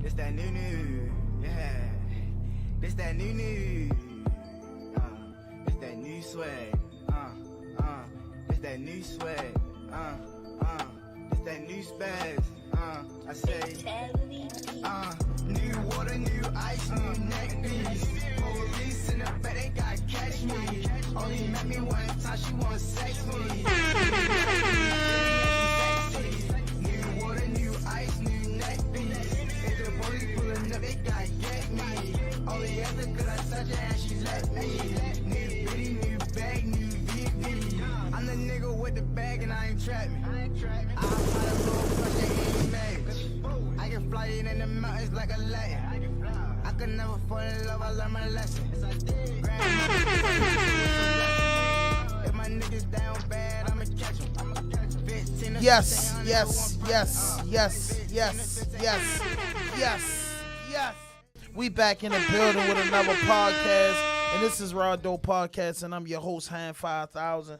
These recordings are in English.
This that new, yeah. This that new. This that new swag. This that new swag. This that new spaz. I say, new water, new ice, new neck piece. Police in the back, they gotta catch me. Only met me one time, she wanna sex me. New water, new ice, new neck piece. If the police pulling up, they gotta get me. Only after could I touch her and she let me. New bitty, new bag, new VV. I'm the nigga with the bag and I ain't trapping. I'll fly a little fresh, they ain't mad. I can fly it in the mountains like a Latin. I could never fall in love, I learned my lesson. If my niggas down bad, I'ma catch them. Yes. We back in the building with another podcast, and this is RAWDOPE Podcast, and I'm your host, Hand 5000.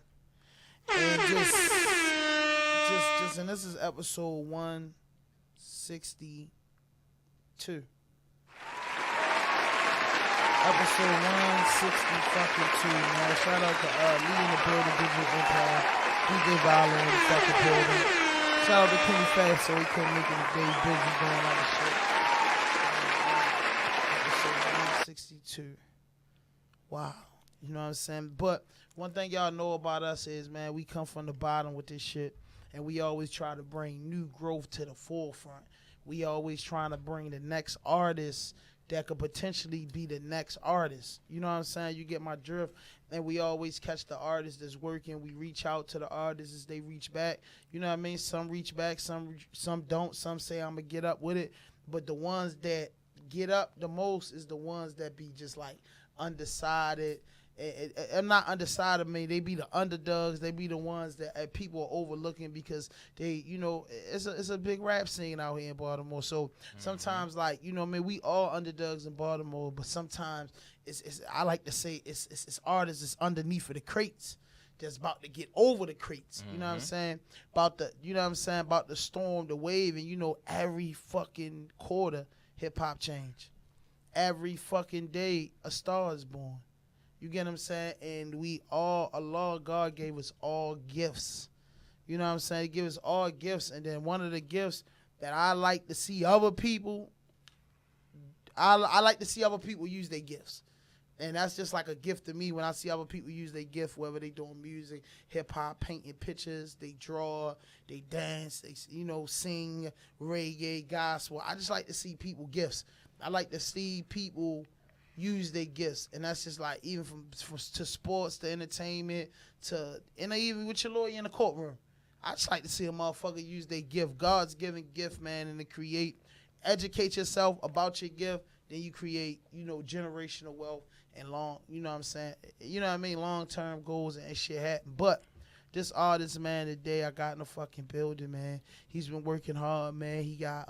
And and this is episode 162. Episode 162, man. Shout out to Lee in the building, Digital Empire, DJ Valo in the fucking building. Shout out to Kenny Fast, so he couldn't make it today, busy doing other shit. Episode 162. Wow. You know what I'm saying? But one thing y'all know about us is, man, we come from the bottom with this shit, and we always try to bring new growth to the forefront. We always trying to bring the next artist that could potentially be the next artist. You know what I'm saying? You get my drift. And we always catch the artists that's working. We reach out to the artists as they reach back. You know what I mean? Some reach back, some don't. Some say I'm going to get up with it. But the ones that get up the most is the ones that be just like undecided. I'm not undecided, I mean, they be the underdogs. They be the ones that people are overlooking because they, you know, it's a big rap scene out here in Baltimore. So sometimes, like, you know, I mean, we all underdogs in Baltimore, but sometimes it's I like to say it's artists that's underneath of the crates that's about to get over the crates. You know what I'm saying? About the storm, the wave, and you know, every fucking quarter hip hop change. Every fucking day a star is born. You get what I'm saying? And Allah, God gave us all gifts. You know what I'm saying? He gave us all gifts. And then one of the gifts that I like to see other people, I like to see other people use their gifts. And that's just like a gift to me when I see other people use their gift, whether they doing music, hip-hop, painting pictures, they draw, they dance, they, you know, sing, reggae, gospel. I just like to see people gifts. I like to see people use their gifts, and that's just like even from to sports to entertainment to and even with your lawyer in the courtroom. I just like to see a motherfucker use their gift, God's given gift, man, and to create, educate yourself about your gift. Then you create, you know, generational wealth and long, you know what I'm saying, you know what I mean, long term goals and shit happen. But this artist, man, today I got in the fucking building, man. He's been working hard, man. He got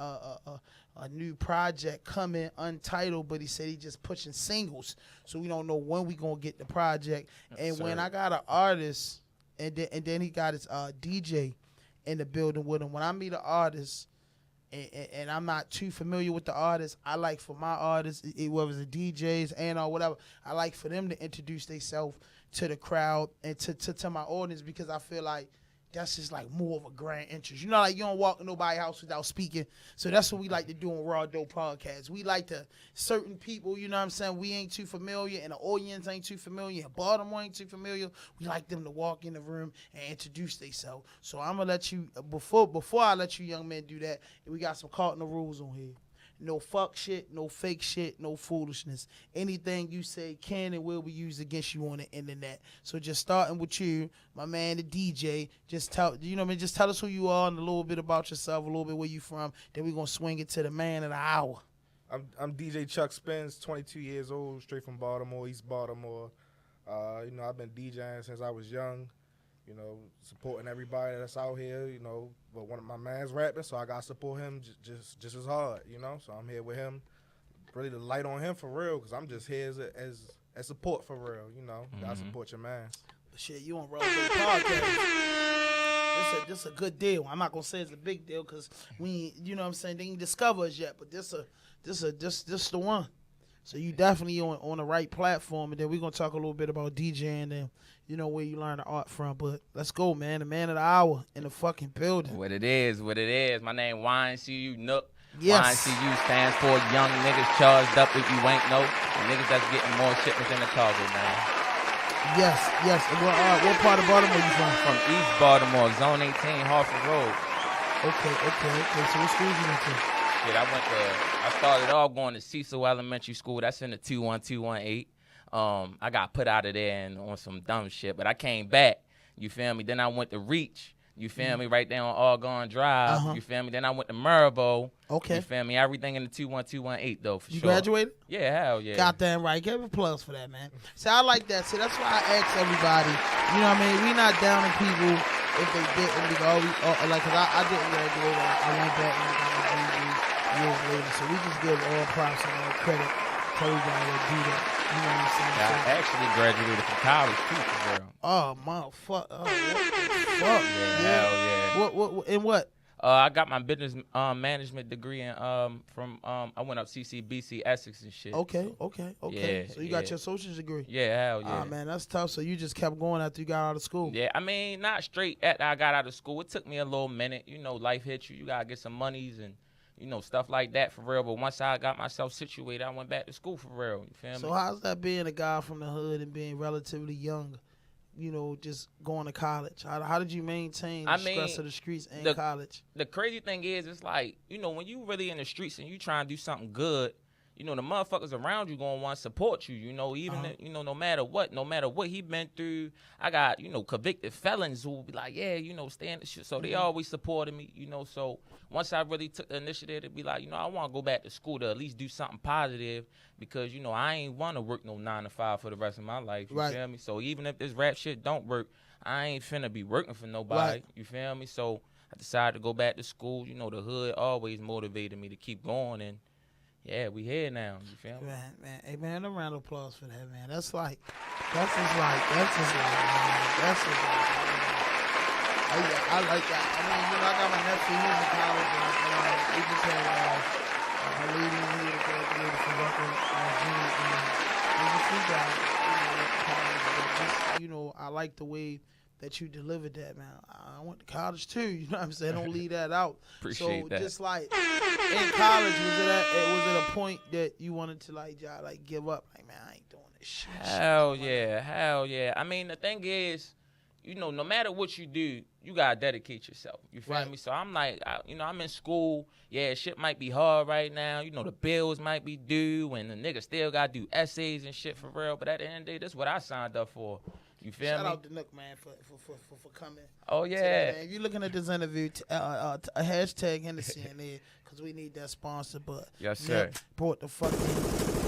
a new project coming, untitled, but he said he just pushing singles, so we don't know when we gonna get the project. And when I got an artist, and then he got his DJ in the building with him. When I meet an artist, and I'm not too familiar with the artist, I like for my artists, whether it's the DJs and or whatever, I like for them to introduce themselves to the crowd and to my audience, because I feel like that's just like more of a grand entrance. You know, like you don't walk in nobody's house without speaking. So that's what we like to do on RAWDOPE Podcast. We like to, certain people, you know what I'm saying, we ain't too familiar and the audience ain't too familiar and Baltimore ain't too familiar. We like them to walk in the room and introduce themselves. So I'm going to let you, before I let you young men do that, we got some cardinal rules on here. No fuck shit, no fake shit, no foolishness. Anything you say can and will be used against you on the internet. So just starting with you, my man, the DJ, just tell, you know what I mean, just tell us who you are and a little bit about yourself, a little bit where you from. Then we're going to swing it to the man of the hour. I'm DJCHUCKSPINZ, 22 years old, straight from Baltimore, East Baltimore. You know, I've been DJing since I was young. You know, supporting everybody that's out here, you know. But one of my man's rapping, so I got to support him just as hard, you know. So I'm here with him, really to light on him for real, because I'm just here as support for real, you know. Got to support your man. Shit, you on RAWDOPE Podcast. this a good deal. I'm not gonna say it's a big deal because we, you know what I'm saying, they ain't discover us yet. But this the one. So you definitely on the right platform, and then we're gonna talk a little bit about DJing and you know where you learn the art from. But let's go, man. The man of the hour in the fucking building. What it is. My name YNCU NOOK. Yes. YNCU stands for Young Niggas Charged Up. If you ain't know, the niggas that's getting more shipments in the cargo, man. Yes. And what part of Baltimore you from? From East Baltimore, Zone 18, Hartford Road. Okay. So what schools you went to? Shit, I started off going to Cecil Elementary School. That's in the 21218. I got put out of there and on some dumb shit, but I came back. You feel me? Then I went to Reach. You feel me? Right there on Argonne Drive. You feel me? Then I went to Maribor. Okay. You feel me? Everything in the 21218 though, for you sure. You graduated? Yeah, hell yeah. Goddamn right. Give a plus for that, man. See, I like that. See, that's why I ask everybody. You know what I mean? We not downing people if they didn't. Because like, cause I didn't graduate. I went back and I got my degree years later. So we just give all props and all credit to everybody that do that. You know what I'm saying? Yeah, I actually graduated from college too, for real. Oh, motherfucker. Oh, what the fuck? Yeah, hell yeah. What? In what? I got my business management degree in I went up CCBC Essex and shit. Okay. Yeah, So you got your associate's degree? Yeah, hell yeah. Ah, man, that's tough. So you just kept going after you got out of school? Yeah, I mean, not straight after I got out of school. It took me a little minute. You know, life hits you. You got to get some monies and, you know, stuff like that for real. But once I got myself situated, I went back to school for real. You feel me? So how's that being a guy from the hood and being relatively young, you know, just going to college? How did you maintain the stress of the streets and college? The crazy thing is, it's like, you know, when you really in the streets and you trying to do something good, you know, the motherfuckers around you gonna want to support you, you know, even, you know, no matter what he been through. I got, you know, convicted felons who be like, yeah, you know, stay in the shit. So they always supported me, you know. So once I really took the initiative to be like, you know, I want to go back to school to at least do something positive because, you know, I ain't want to work no 9 to 5 for the rest of my life, you feel me? So even if this rap shit don't work, I ain't finna be working for nobody, you feel me? So I decided to go back to school. You know, the hood always motivated me to keep going, and yeah, we here now. You feel me? Man, hey man, a round of applause for that, man. That's just like, man. I like that. I mean, you know, I got my nephew, he's in college, and we just had a lady in here that graduated from Rutgers, Junior, and there's a few guys, you know, in college, but just, you know, I like the way that you delivered that, man. I went to college too, you know what I'm saying? Don't leave that out. Appreciate that. Just like in college, was it a point that you wanted to like give up? Like, man, I ain't doing this shit. Hell yeah. I mean, the thing is, you know, no matter what you do, you gotta dedicate yourself. You feel me? So I'm like, you know, I'm in school. Yeah, shit might be hard right now. You know, the bills might be due, and the nigga still gotta do essays and shit for real. But at the end of the day, that's what I signed up for. You feel me? Shout out to NOOK, man, for coming. Oh, yeah. Today, man. If you're looking at this interview, a hashtag Hennessy in there, because we need that sponsor. But yes, sir. Nick brought the fucking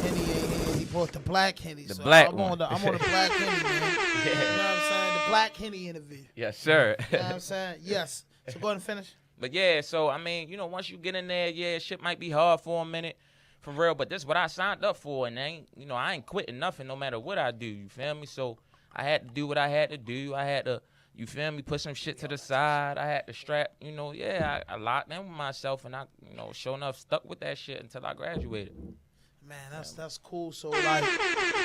Henny in here. He brought the black Henny. The black I'm one. I'm on the black Henny, man. Yeah. You know what I'm saying? The black Henny interview. Yes, sir. You know what I'm saying? Yes. So go ahead and finish. But yeah, so I mean, you know, once you get in there, yeah, shit might be hard for a minute, for real. But this is what I signed up for, and I ain't quitting nothing, no matter what I do. You feel me? So I had to do what I had to do. I had to, you feel me, put some shit to the side. I had to strap, you know, I locked in with myself, and I, you know, sure enough, stuck with that shit until I graduated. Man, that's cool. So, like,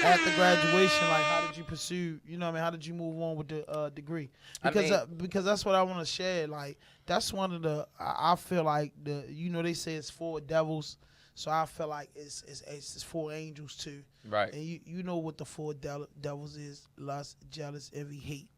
after graduation, like, how did you pursue, you know what I mean, how did you move on with the degree? Because that's what I want to share. Like, that's one of the, I feel like, you know, they say it's 4 devils. So I feel like it's 4 angels too. Right. And you know what the 4 devils is: lust, jealous, envy, hate.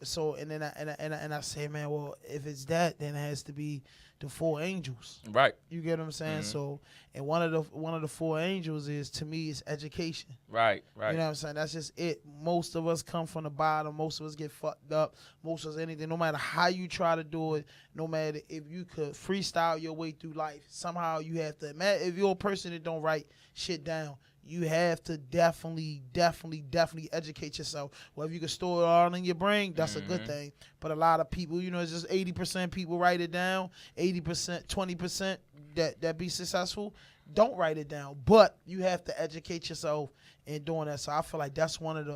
So and then I say, man, well, if it's that, then it has to be the 4 angels. Right. You get what I'm saying? So, and one of the 4 angels is, to me, is education. Right. You know what I'm saying? That's just it. Most of us come from the bottom. Most of us get fucked up. Most of us anything. No matter how you try to do it, no matter if you could freestyle your way through life, somehow you have to. If you're a person that don't write shit down, you have to definitely educate yourself. Well, if you can store it all in your brain, that's a good thing. But a lot of people, you know, it's just 80% people write it down, 80%, 20% that be successful. don't write it down. But you have to educate yourself in doing that. So I feel like that's one of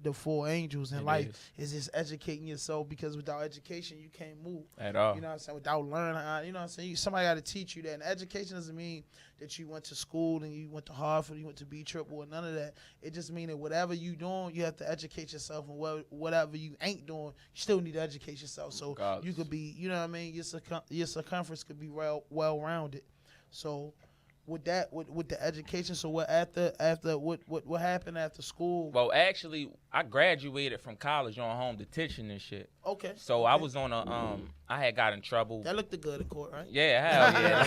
the four angels in life is just educating yourself, because without education you can't move at all. You know what I'm saying? Without learning, you know what I'm saying? Somebody got to teach you that. And education doesn't mean that you went to school and you went to Harvard, you went to B-Triple, or none of that. It just means that whatever you doing, you have to educate yourself, and whatever you ain't doing, you still need to educate yourself. So you could be, you know what I mean? Your circumference could be well-rounded. So with that, with the education, so what what happened after school? Well, actually, I graduated from college on home detention and shit. Okay. So I was on I had got in trouble. That looked good in court, right? Yeah, hell yeah.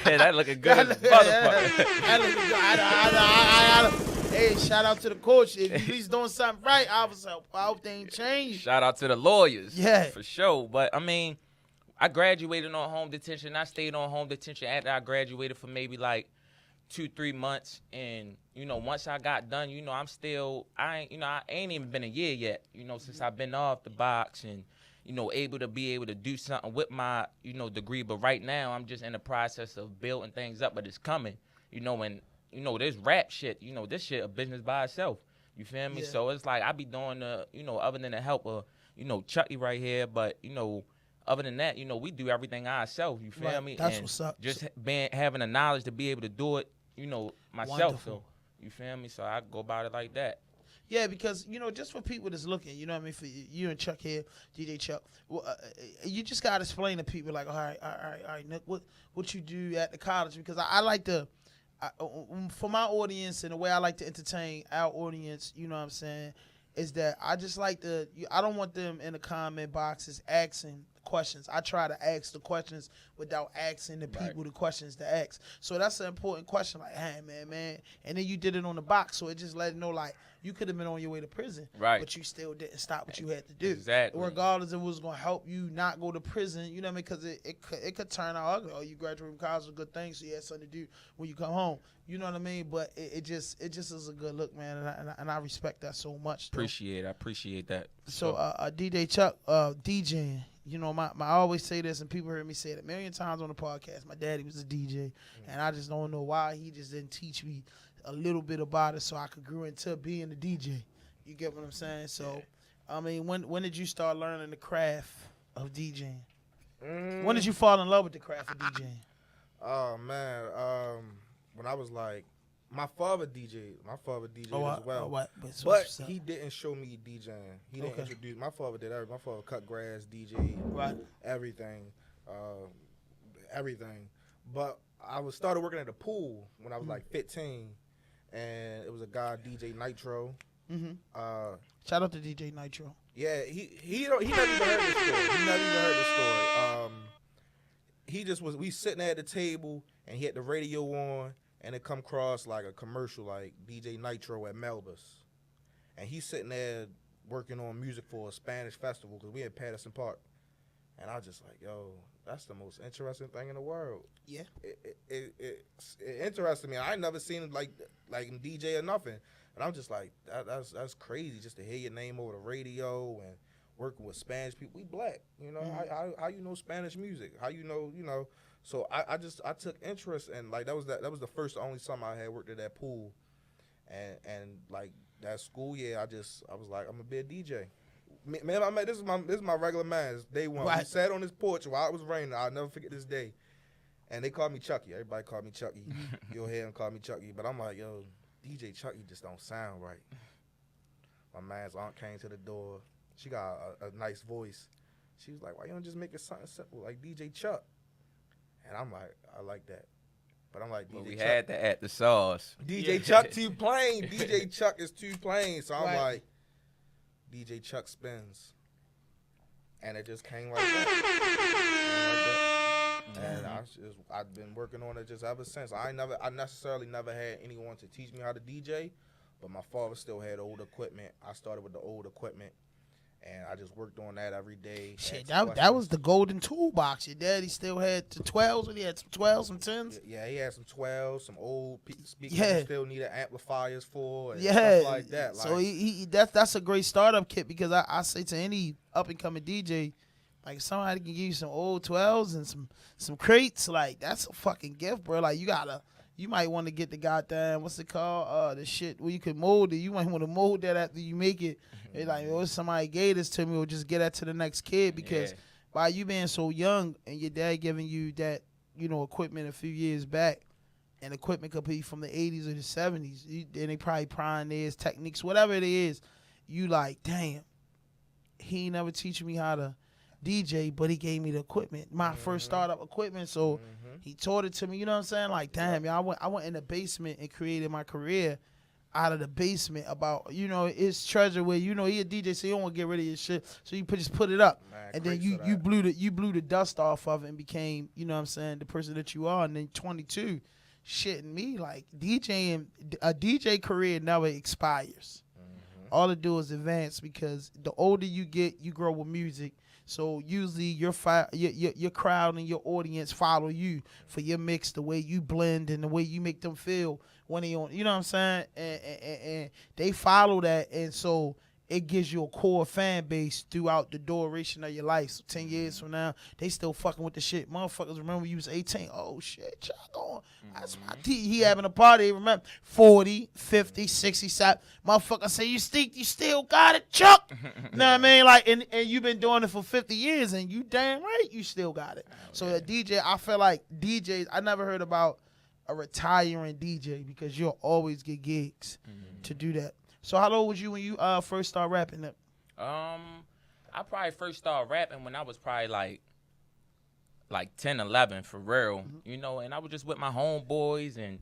Yeah, that looking good as a motherfucker. That looked good. Hey, shout out to the coach. If he's doing something right, I hope they ain't changed. Shout out to the lawyers. Yeah. For sure. But, I mean, I graduated on home detention. I stayed on home detention after I graduated for maybe like 2-3 months. And, you know, once I got done, you know, I ain't even been a year yet, you know, since I've been off the box and, you know, able to do something with my, you know, degree. But right now I'm just in the process of building things up, but it's coming, you know, and, you know, this rap shit, you know, this shit a business by itself. You feel me? Yeah. So it's like I be doing you know, other than the help of, you know, Chucky right here, but, you know, other than that, you know, we do everything ourselves. You feel me? That's what's up. Just having the knowledge to be able to do it, you know, myself. Wonderful. So, you feel me? So I go about it like that. Yeah, because, you know, just for people that's looking, you know what I mean, for you and Chuck here, DJ Chuck, you just got to explain to people, like, all right, Nick, what you do at the college, because I like to, for my audience and the way I like to entertain our audience, you know what I'm saying, is that I just like to, I don't want them in the comment boxes asking questions. I try to ask the questions without asking the people the questions to ask. So that's an important question, like, hey, man. And then you did it on the box, so it just let it know, like, you could have been on your way to prison, but you still didn't stop what you had to do. Exactly. Regardless if it was going to help you not go to prison, you know what I mean? Because it could turn out ugly. Oh, you graduated from college with good things, so you had something to do when you come home. You know what I mean? But it just is a good look, man, and I respect that so much. I appreciate that. So DJ Chuck, DJing. You know, I always say this, and people heard me say it a million times on the podcast. My daddy was a DJ, and I just don't know why he just didn't teach me a little bit about it so I could grow into being a DJ. You get what I'm saying? So, I mean, when did you start learning the craft of DJing? When did you fall in love with the craft of DJing? Oh, man. When I was like, my father DJed as well. But he didn't show me DJing. He didn't introduce. My father did everything. My father cut grass, DJ, everything. But I started working at a pool when I was like 15, and it was a guy, DJ Nitro. Shout out to DJ Nitro. Yeah, he never even heard the story. He just was. We sitting there at the table, and he had the radio on. And it come across like a commercial, like DJ Nitro at Melba's. And he's sitting there working on music for a Spanish festival because we in Patterson Park. And I was just like, yo, that's the most interesting thing in the world. Yeah. It interested me. I ain't never seen it like in DJ or nothing. And I'm just like, that's crazy just to hear your name over the radio and working with Spanish people. We black, you know. How you know Spanish music? How you know. So I took interest, and like that was the first only summer I had worked at that pool, and like that school year I was like, I'm gonna be a DJ. Man, this is my regular man. It's day one. We sat on his porch while it was raining. I'll never forget this day. And they called me Chucky. Everybody called me Chucky. You'll hear them call me Chucky. But I'm like, yo, DJ Chucky just don't sound right. My man's aunt came to the door. She got a nice voice. She was like, why you don't just make it something simple like DJ Chuck? And I'm like, I like that. But I'm like, DJ Chuck. Had to add the sauce. DJ Chuck too plain. DJ Chuck is too plain. So I'm like, DJ CHUCKSPINZ. And it just came like that. And I've been working on it just ever since. I necessarily never had anyone to teach me how to DJ, but my father still had old equipment. I started with the old equipment. And I just worked on that every day. Shit, that was the golden toolbox. Your daddy still had the 12s, when he had some 12s, some 10s? Yeah, he had some 12s, some old speakers he still needed amplifiers for, and stuff like that. So that's a great startup kit, because I say to any up-and-coming DJ, Like, somebody can give you some old 12s and some crates. Like, that's a fucking gift, bro. Like, you might want to get the goddamn, what's it called? The shit where you can mold it. You might want to mold that after you make it. It's like, oh, somebody gave this to me, or just get that to the next kid. Because by you being so young and your dad giving you that, equipment a few years back, and equipment could be from the 80s or the 70s, and they probably pioneers, techniques, whatever it is, you like, damn, he ain't never teaching me how to DJ, but he gave me the equipment, my first startup equipment, so he taught it to me, you know what I'm saying? Like, damn, y'all, I went in the basement and created my career out of the basement about, it's treasure where, he a DJ, so you don't want to get rid of your shit, so you just put it up. Man, and then you blew the dust off of it and became, you know what I'm saying, the person that you are. And then 22, shitting me, like, a DJ career never expires. All it do is advance, because the older you get, you grow with music. So usually your crowd and your audience follow you for your mix, the way you blend and the way you make them feel when they on, you know what I'm saying? And they follow that, and so it gives you a core fan base throughout the duration of your life. So 10 years from now, they still fucking with the shit. Motherfuckers remember you was 18. Oh, shit, Chuck on. That's my he having a party. Remember, 40, 50, 60, 70. Motherfucker say, you still got it, Chuck. You know what I mean? Like, and you've been doing it for 50 years, and you damn right you still got it. So a DJ, I feel like DJs, I never heard about a retiring DJ, because you'll always get gigs to do that. So how old was you when you first started rapping it? I probably first started rapping when I was probably like 10, 11 for real, and I was just with my homeboys, and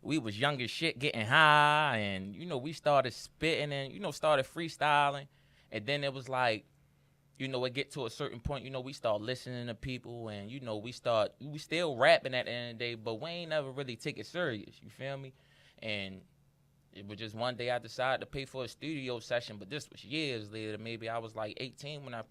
we was young as shit, getting high, and we started spitting and started freestyling, and then it was like, it get to a certain point, we start listening to people, and we still rapping at the end of the day, but we ain't never really take it serious, you feel me? And it was just one day I decided to pay for a studio session, but this was years later. Maybe I was like 18 when I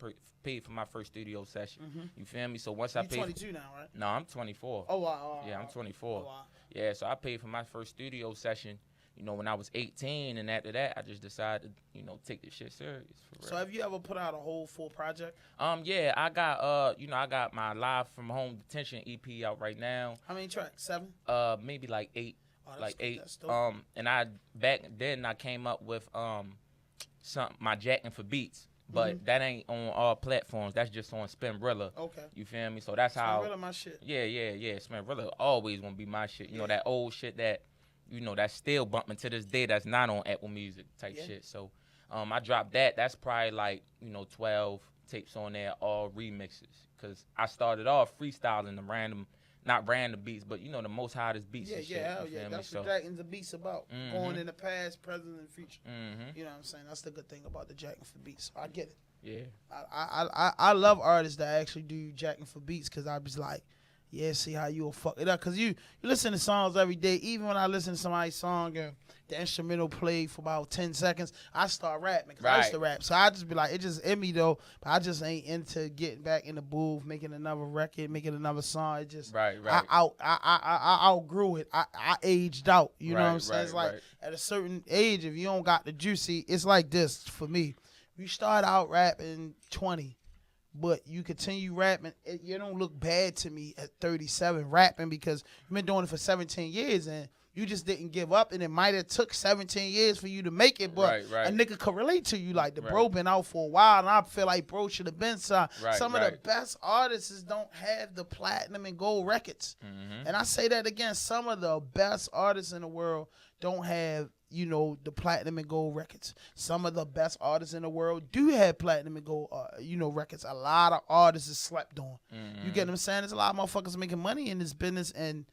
paid for my first studio session. You feel me? So once I paid, 22 now, right? No, I'm 24. Oh wow. Yeah, I'm 24. Oh, wow. Yeah, so I paid for my first studio session, when I was 18, and after that I just decided to, take this shit serious. For real. So have you ever put out a whole full project? Yeah, I got I got my Live from Home Detention EP out right now. How many tracks? 7? Maybe like 8. Oh, like good. 8. That's dope. And I back then I came up with my jacking for beats, but that ain't on all platforms. That's just on Spinrilla. Okay. You feel me? So that's how. Spinrilla my shit. Yeah. Spinrilla always gonna be my shit. That old shit that that's still bumping to this day. That's not on Apple Music type shit. So I dropped that. That's probably like 12 tapes on there, all remixes. Cause I started off freestyling the not random beats, but the most hottest beats and shit. Hell yeah. That's what Jacking the Beats about. Going in the past, present, and future. You know what I'm saying? That's the good thing about the Jacking for Beats. So I get it. Yeah. I love artists that actually do Jacking for Beats, because I was like, yeah, see how you'll fuck it up. Because you listen to songs every day. Even when I listen to somebody's song and the instrumental played for about 10 seconds, I start rapping. Cause I used to rap. So I just be like, it just in me though. But I just ain't into getting back in the booth, making another record, making another song. It just, right. I outgrew it. I aged out. You know what I'm saying? It's like at a certain age, if you don't got the juicy, it's like this for me. You start out rapping 20. But you continue rapping, you don't look bad to me at 37 rapping, because you've been doing it for 17 years and you just didn't give up, and it might have took 17 years for you to make it, but a nigga could relate to you. Like, the bro been out for a while, and I feel like bro should have been signed. Some of the best artists don't have the platinum and gold records. And I say that again, some of the best artists in the world don't have the platinum and gold records. Some of the best artists in the world do have platinum and gold, records. A lot of artists is slept on. You get what I'm saying? There's a lot of motherfuckers making money in this business, and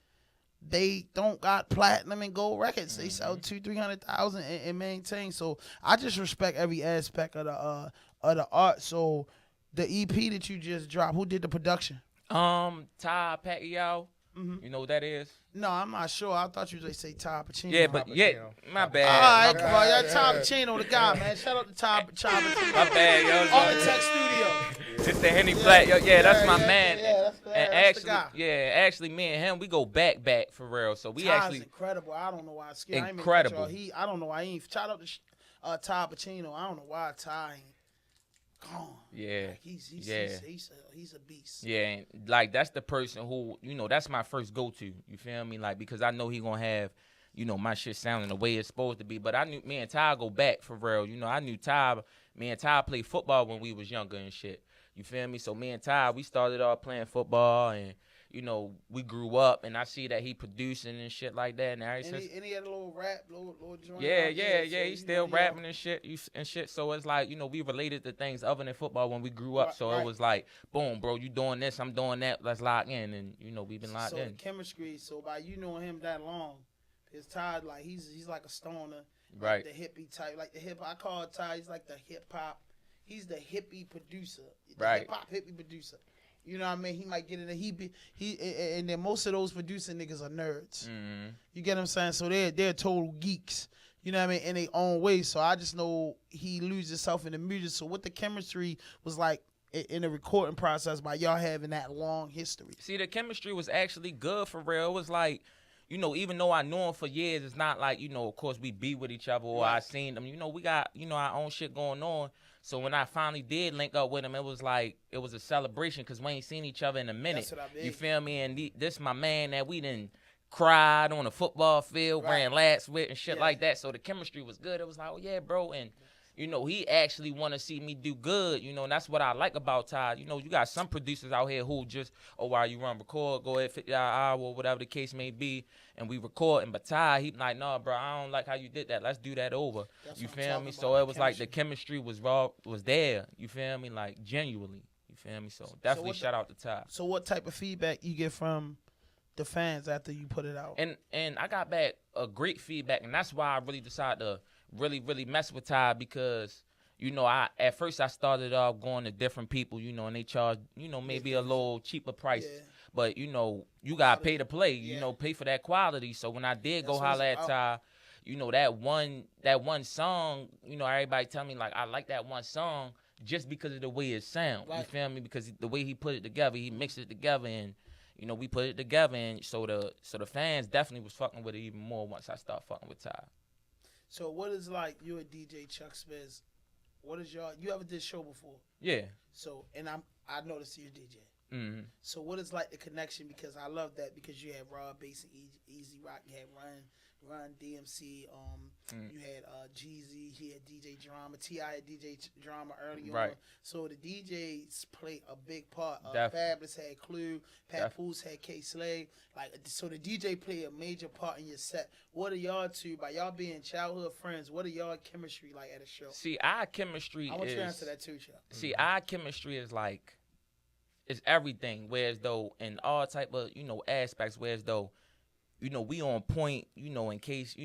they don't got platinum and gold records. They sell 200,000-300,000 and maintain. So I just respect every aspect of the art. So the EP that you just dropped, who did the production? Ty Pacquiao. You know what that is? No, I'm not sure. I thought you would say Ty Pacino. Yeah, but my bad. All right, come on, y'all. Ty Pacino, the guy, man. Shout out to Ty Pacino. My bad, yo. Architect Studio. It's the Henny Black. Yo, that's my man. Yeah, that's the guy. Actually, me and him, we go back for real. So we Ty's actually incredible. I don't know why. Incredible. I don't know why he ain't. Shout out to Ty Pacino. I don't know why Ty ain't gone. Yeah. Like he's a beast. Yeah, and like that's the person who, that's my first go-to. You feel me? Like, because I know he gonna have, my shit sounding the way it's supposed to be. But I knew me and Ty go back for real. I knew Ty. Me and Ty played football when we was younger and shit. You feel me? So me and Ty, we started off playing football, and we grew up, and I see that he producing and shit like that. And he had a little rap, little joint. Yeah. So, he's still rapping and shit. So it's like, we related to things other than football when we grew up. So it was like, boom, bro, you doing this, I'm doing that. Let's lock in, and we've been locked in. So chemistry. So by knowing him that long, it's Ty, like he's like a stoner, like right? The hippie type, like the hip. I call Ty. He's like the hip hop. He's the hippie producer, right? Hip hop hippie producer. You know what I mean? He might get in a and then most of those producing niggas are nerds. Mm-hmm. You get what I'm saying? So they're total geeks. You know what I mean? In their own way. So I just know he loses himself in the music. So what the chemistry was like in the recording process by y'all having that long history. See, the chemistry was actually good for real. It was like, even though I knew him for years, it's not like, of course we be with each other or I seen them. We got, our own shit going on. So when I finally did link up with him, it was like, it was a celebration because we ain't seen each other in a minute. That's what I mean. You feel me? And this my man that we done cried on the football field, ran laps with and shit like that. So the chemistry was good. It was like, oh yeah, bro. And he actually want to see me do good, and that's what I like about Ty. You got some producers out here who just, while you record, go ahead, $50 an hour, or whatever the case may be, and we record. But Ty, he like, no, bro, I don't like how you did that. Let's do that over. You feel me? So it was like the chemistry was there. You feel me? Like, genuinely. You feel me? So definitely shout out to Ty. So what type of feedback you get from the fans after you put it out? And I got back a great feedback, and that's why I really decided to really mess with Ty because, at first I started off going to different people, and they charge, maybe a little cheaper price. Yeah. But, you got to pay to play, pay for that quality. So when I did go holler at Ty, that one song, everybody tell me, like, I like that one song just because of the way it sounds. Right. You feel me? Because the way he put it together, he mixed it together, and, we put it together. And so the fans definitely was fucking with it even more once I started fucking with Ty. So what is like you and DJ Chuck Spinz? What is you ever did show before? Yeah. So I noticed you're DJ. Mm-hmm. So what is like the connection? Because I love that because you had Raw Bass and Easy Rock, you had Run DMC, you had Jeezy, he had DJ Drama, T.I. had DJ Drama early on. So the DJs play a big part. Fabulous had Clue, Pat Poose had K Slade. Like, so the DJ play a major part in your set. What are y'all two, by y'all being childhood friends, what are y'all chemistry like at a show? See, our chemistry I want you to answer that too, Chuck. See, our chemistry is like, it's everything, whereas though in all type of, aspects, whereas though, we on point, in case,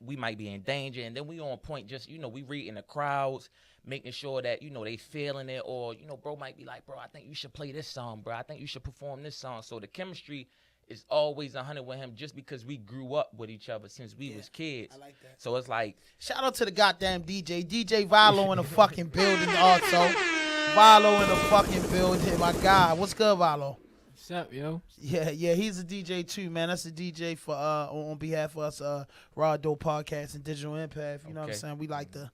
we might be in danger. And then we on point just, we reading the crowds, making sure that, they feeling it. Or, bro might be like, bro, I think you should play this song, bro. I think you should perform this song. So the chemistry is always 100 with him just because we grew up with each other since we was kids. I like that. So it's like. Shout out to the goddamn DJ. DJ Vilo in the fucking building also. Vilo in the fucking building. My God. What's good, Vilo? What's up, yo? Yeah, he's a DJ too, man. That's a DJ for on behalf of us, RAWDOPE Podcast and Digital Empath. You know what I'm saying? We like the,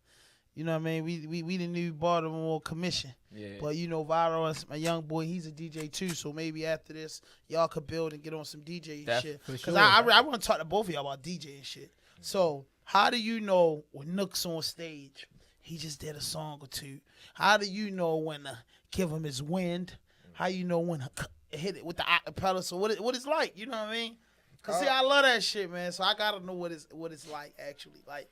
you know what I mean? We the new Baltimore commission. Yeah. But Viro is my young boy. He's a DJ too. So maybe after this, y'all could build and get on some DJ shit. Because I want to talk to both of y'all about DJ and shit. So how do you know when Nook's on stage, he just did a song or two? How do you know when to give him his wind? How you know when to hit it with the acapella? So what it's like, you know what I mean? Cause see, I love that shit, man. So I gotta know what it's like actually. Like,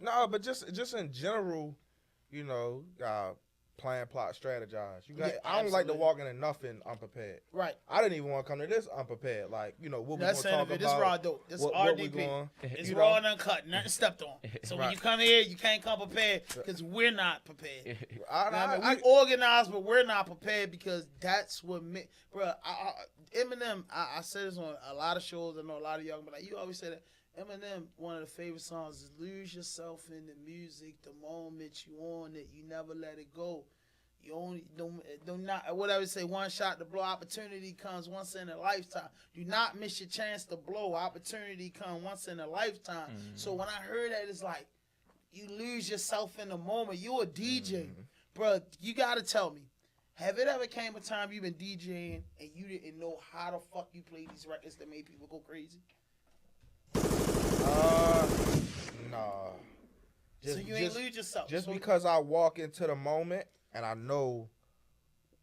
no, but just in general, plan, plot, strategize. I don't like to walk into nothing unprepared. Right. I didn't even want to come to this unprepared. Like, what we that's gonna talk about. This RAWDOPE. This RDP. It's raw and uncut, nothing stepped on. So when you come here, you can't come prepared because we're not prepared. We organized, but we're not prepared because that's what bro. Eminem. I said this on a lot of shows. I know a lot of y'all, but like you always say that. Eminem, one of the favorite songs is "Lose Yourself in the Music. The moment you own it, you never let it go. You only do not. What I would say, one shot to blow. Opportunity comes once in a lifetime. Do not miss your chance to blow. Opportunity comes once in a lifetime. So when I heard that, it's like you lose yourself in the moment. You're a DJ. bro, you gotta tell me, have it ever came a time you been DJing and you didn't know how the fuck you played these records that made people go crazy? Nah. So you ain't lose yourself. Just so because I walk into the moment and I know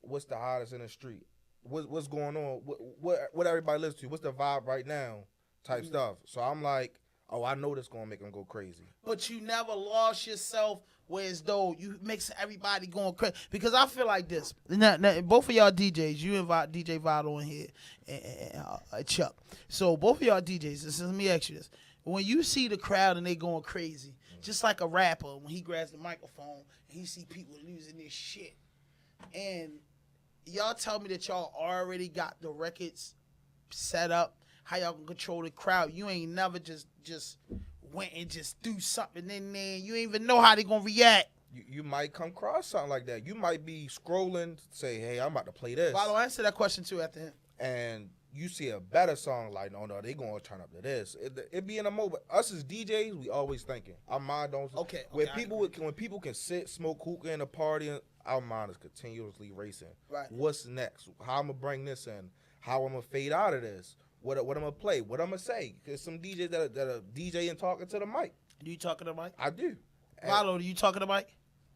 what's the hottest in the street, what's going on, what everybody listens to, what's the vibe right now, type stuff. So I'm like, oh, I know this gonna make them go crazy. But you never lost yourself where as though you makes everybody going crazy. Because I feel like this. Now, both of y'all DJs, you invite DJ Vado in here and Chuck. So both of y'all DJs, let me ask you this. When you see the crowd and they going crazy, just like a rapper, when he grabs the microphone and he see people losing their shit, and y'all tell me that y'all already got the records set up, how y'all can control the crowd. You ain't never just went and just do something in there. You ain't even know how they gonna react. You might come across something like that. You might be scrolling, say, hey, I'm about to play this. I'll answer that question too after him. And you see a better song, like, no, they gonna turn up to this. It be in a moment. Us as DJs, we always thinking. Our mind don't. Okay. When people can sit, smoke hookah in a party, our mind is continuously racing. Right. What's next? How I'm gonna bring this in? How I'm gonna fade out of this? What I'm gonna play? What I'm gonna say? There's some DJs that are DJing talking to the mic. Do you talk to the mic? I do. Valo, do you talk to the mic?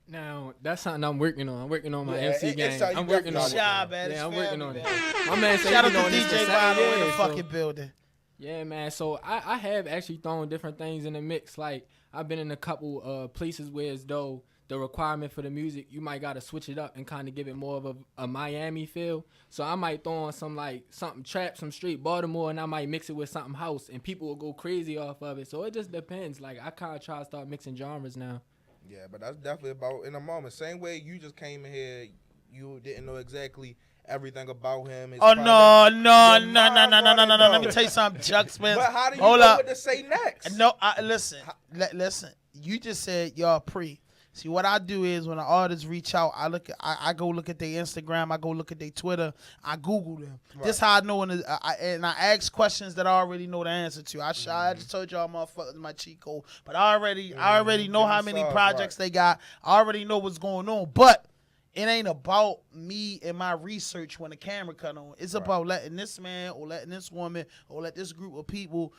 Now, that's something I'm working on. I'm working on my Yeah, MC game. I'm working on it. Shy, man. Yeah, I'm It's working family, on it. man. My man said Shout out he been to on this for DJ 7 Valo in the years, fucking building. Yeah, man. So I have actually thrown different things in the mix. Like, I've been in a couple places where as though the requirement for the music, you might got to switch it up and kind of give it more of a Miami feel. So I might throw on some, like, something trap, some straight Baltimore, and I might mix it with something house, and people will go crazy off of it. So it just depends. Like, I kind of try to start mixing genres now. Yeah, but that's definitely about in a moment. Same way you just came in here, you didn't know exactly everything about him. Oh, no. Let me tell you something, Chuck Spence. But how do you Hold know up. what to say next? No, listen. Listen. You just said y'all pre. See, what I do is when an artist reach out, I go look at their Instagram, I go look at their Twitter, I Google them. Right. This how I know, and I ask questions that I already know the answer to. I just told y'all motherfuckers my cheat code, but I already know how many projects they got. I already know what's going on, but it ain't about me and my research when the camera cut on. It's about letting this man or letting this woman or let this group of people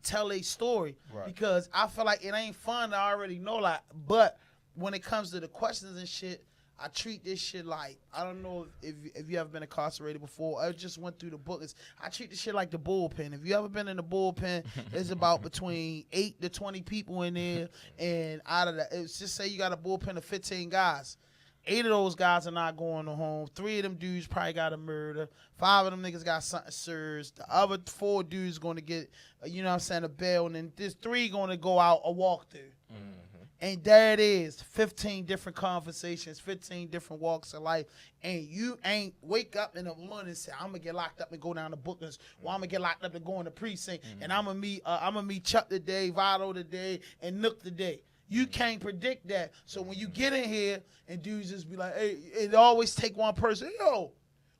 tell a story. Right. Because I feel like it ain't fun to already know, like, but when it comes to the questions and shit, I treat this shit like, I don't know if you ever been incarcerated before. I just went through the books. I treat this shit like the bullpen. If you ever been in the bullpen, it's about between 8 to 20 people in there. And out of that, it's just say you got a bullpen of 15 guys. 8 of those guys are not going to home. 3 of them dudes probably got a murder. 5 of them niggas got something serious. The other 4 dudes going to get, you know what I'm saying, a bail. And then there's 3 going to go out a walkthrough. Mm-hmm. And there it is, 15 different conversations, 15 different walks of life. And you ain't wake up in the morning and say, I'm going to get locked up and go down to Bookers, or I'm going to get locked up and go in the precinct, and I'm going to meet Chuck today, Vado today, and Nook today. You can't predict that. So when you get in here and dudes just be like, hey, it always take one person, yo,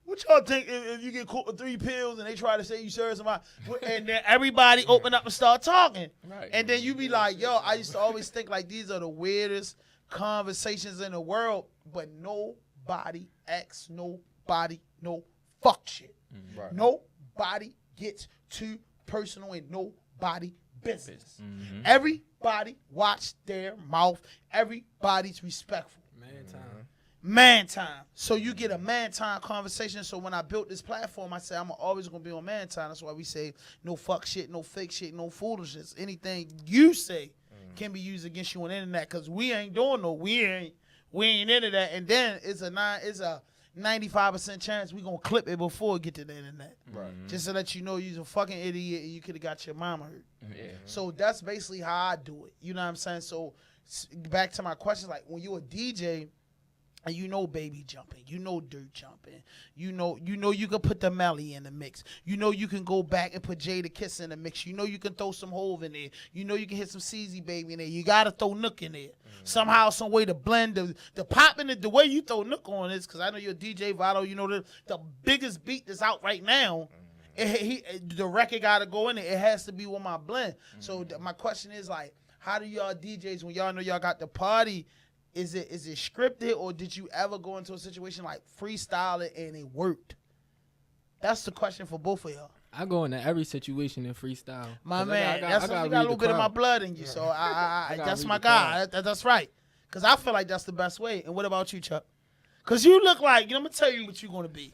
what y'all think if you get caught with 3 pills and they try to say you serve somebody, and then everybody open up and start talking. Right. And then you be like, yo, I used to always think like these are the weirdest conversations in the world, but nobody asks nobody no fuck shit. Right. Nobody gets too personal in nobody business. Mm-hmm. Everybody watch their mouth. Everybody's respectful. Man, time. Man time. So you get a man time conversation. So when I built this platform, I said I'm always gonna be on man time. That's why we say no fuck shit, no fake shit, no foolishness. Anything you say can be used against you on the internet, because we ain't doing we ain't into that. And then it's a 95% chance we gonna clip it before it get to the internet. Right. Just to let you know you's a fucking idiot and you could have got your mama hurt. Yeah. So that's basically how I do it. You know what I'm saying? So back to my question, like when you're a DJ and you know baby jumping, you know dirt jumping, you know you can put the Melly in the mix. You know you can go back and put Jada Kiss in the mix. You know you can throw some Hove in there. You know you can hit some CZ Baby in there. You gotta throw Nook in there. Somehow, some way to blend the pop in it. The way you throw Nook on is, because I know you're a DJ, Vado, you know the biggest beat that's out right now. The record gotta go in it. It has to be with my blend. So my question is, like, how do y'all DJs, when y'all know y'all got the party is it scripted, or did you ever go into a situation like freestyle it and it worked? That's the question for both of y'all. I go into every situation in freestyle. My man, that's you got a little bit of my blood in you, so I that's my guy. That's right. Cause I feel like that's the best way. And what about you, Chuck? Cause you look like, I'm gonna tell you what you're gonna be.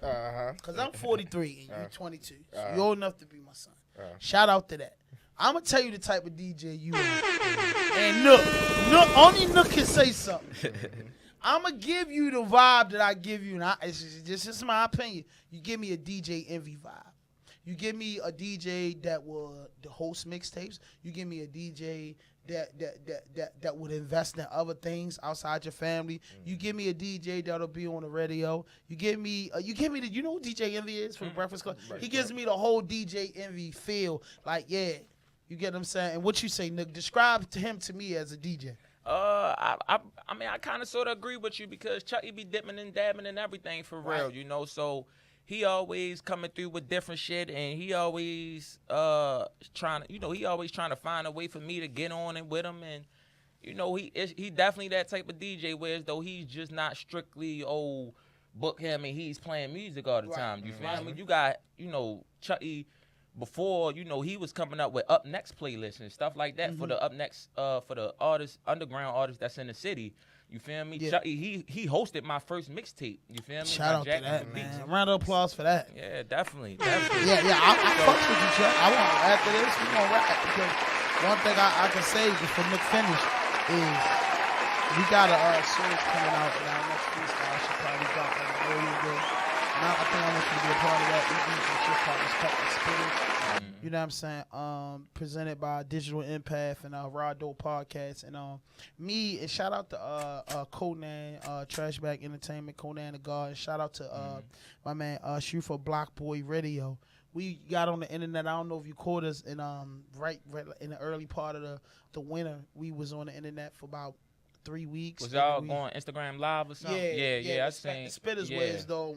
Cause I'm 43 and you're 22, so you're old enough to be my son. Shout out to that. I'm gonna tell you the type of DJ you are. And Nook, only Nook can say something. I'm gonna give you the vibe that I give you, and this is my opinion. You give me a DJ Envy vibe. You give me a DJ that will host mixtapes. You give me a DJ that would invest in other things outside your family. You give me a DJ that'll be on the radio. You give me the, you know who DJ Envy is from the Breakfast Club? He gives me the whole DJ Envy feel. Like, yeah, you get what I'm saying? And what you say, Nick? Describe him to me as a DJ. I mean, I kind of sort of agree with you because Chucky be dipping and dabbing and everything for real, you know. So he always coming through with different shit, and he always trying to find a way for me to get on and with him, and you know he definitely that type of DJ. Whereas though he's just not strictly book him and he's playing music all the time. You feel me? You got Chucky. Before, he was coming up with Up Next playlists and stuff like that for the Up Next, for the artists, underground artists that's in the city. You feel me? Yeah. Chucky, he hosted my first mixtape. You feel me? Shout out to that, man. Round of applause for that. Yeah, definitely. Yeah, I fuck with you, Chuck. I want, after this, we gonna rap, because one thing I can say before Nick finish is we got a series coming out now. Next freestyle should probably drop on the radio day. Now I think I want you to be a part of that. We do some shit called Respect the Spirit. You know what I'm saying? Presented by Digital Empath and RAWDOPE podcast. And me, and shout out to Conan, Trashback Entertainment, Conan the God. And shout out to my man Shoot for Block Boy Radio. We got on the internet. I don't know if you caught us in right in the early part of the winter. We was on the internet for about 3 weeks. Was y'all going Instagram Live or something? Yeah. I seen. Spitters ways though.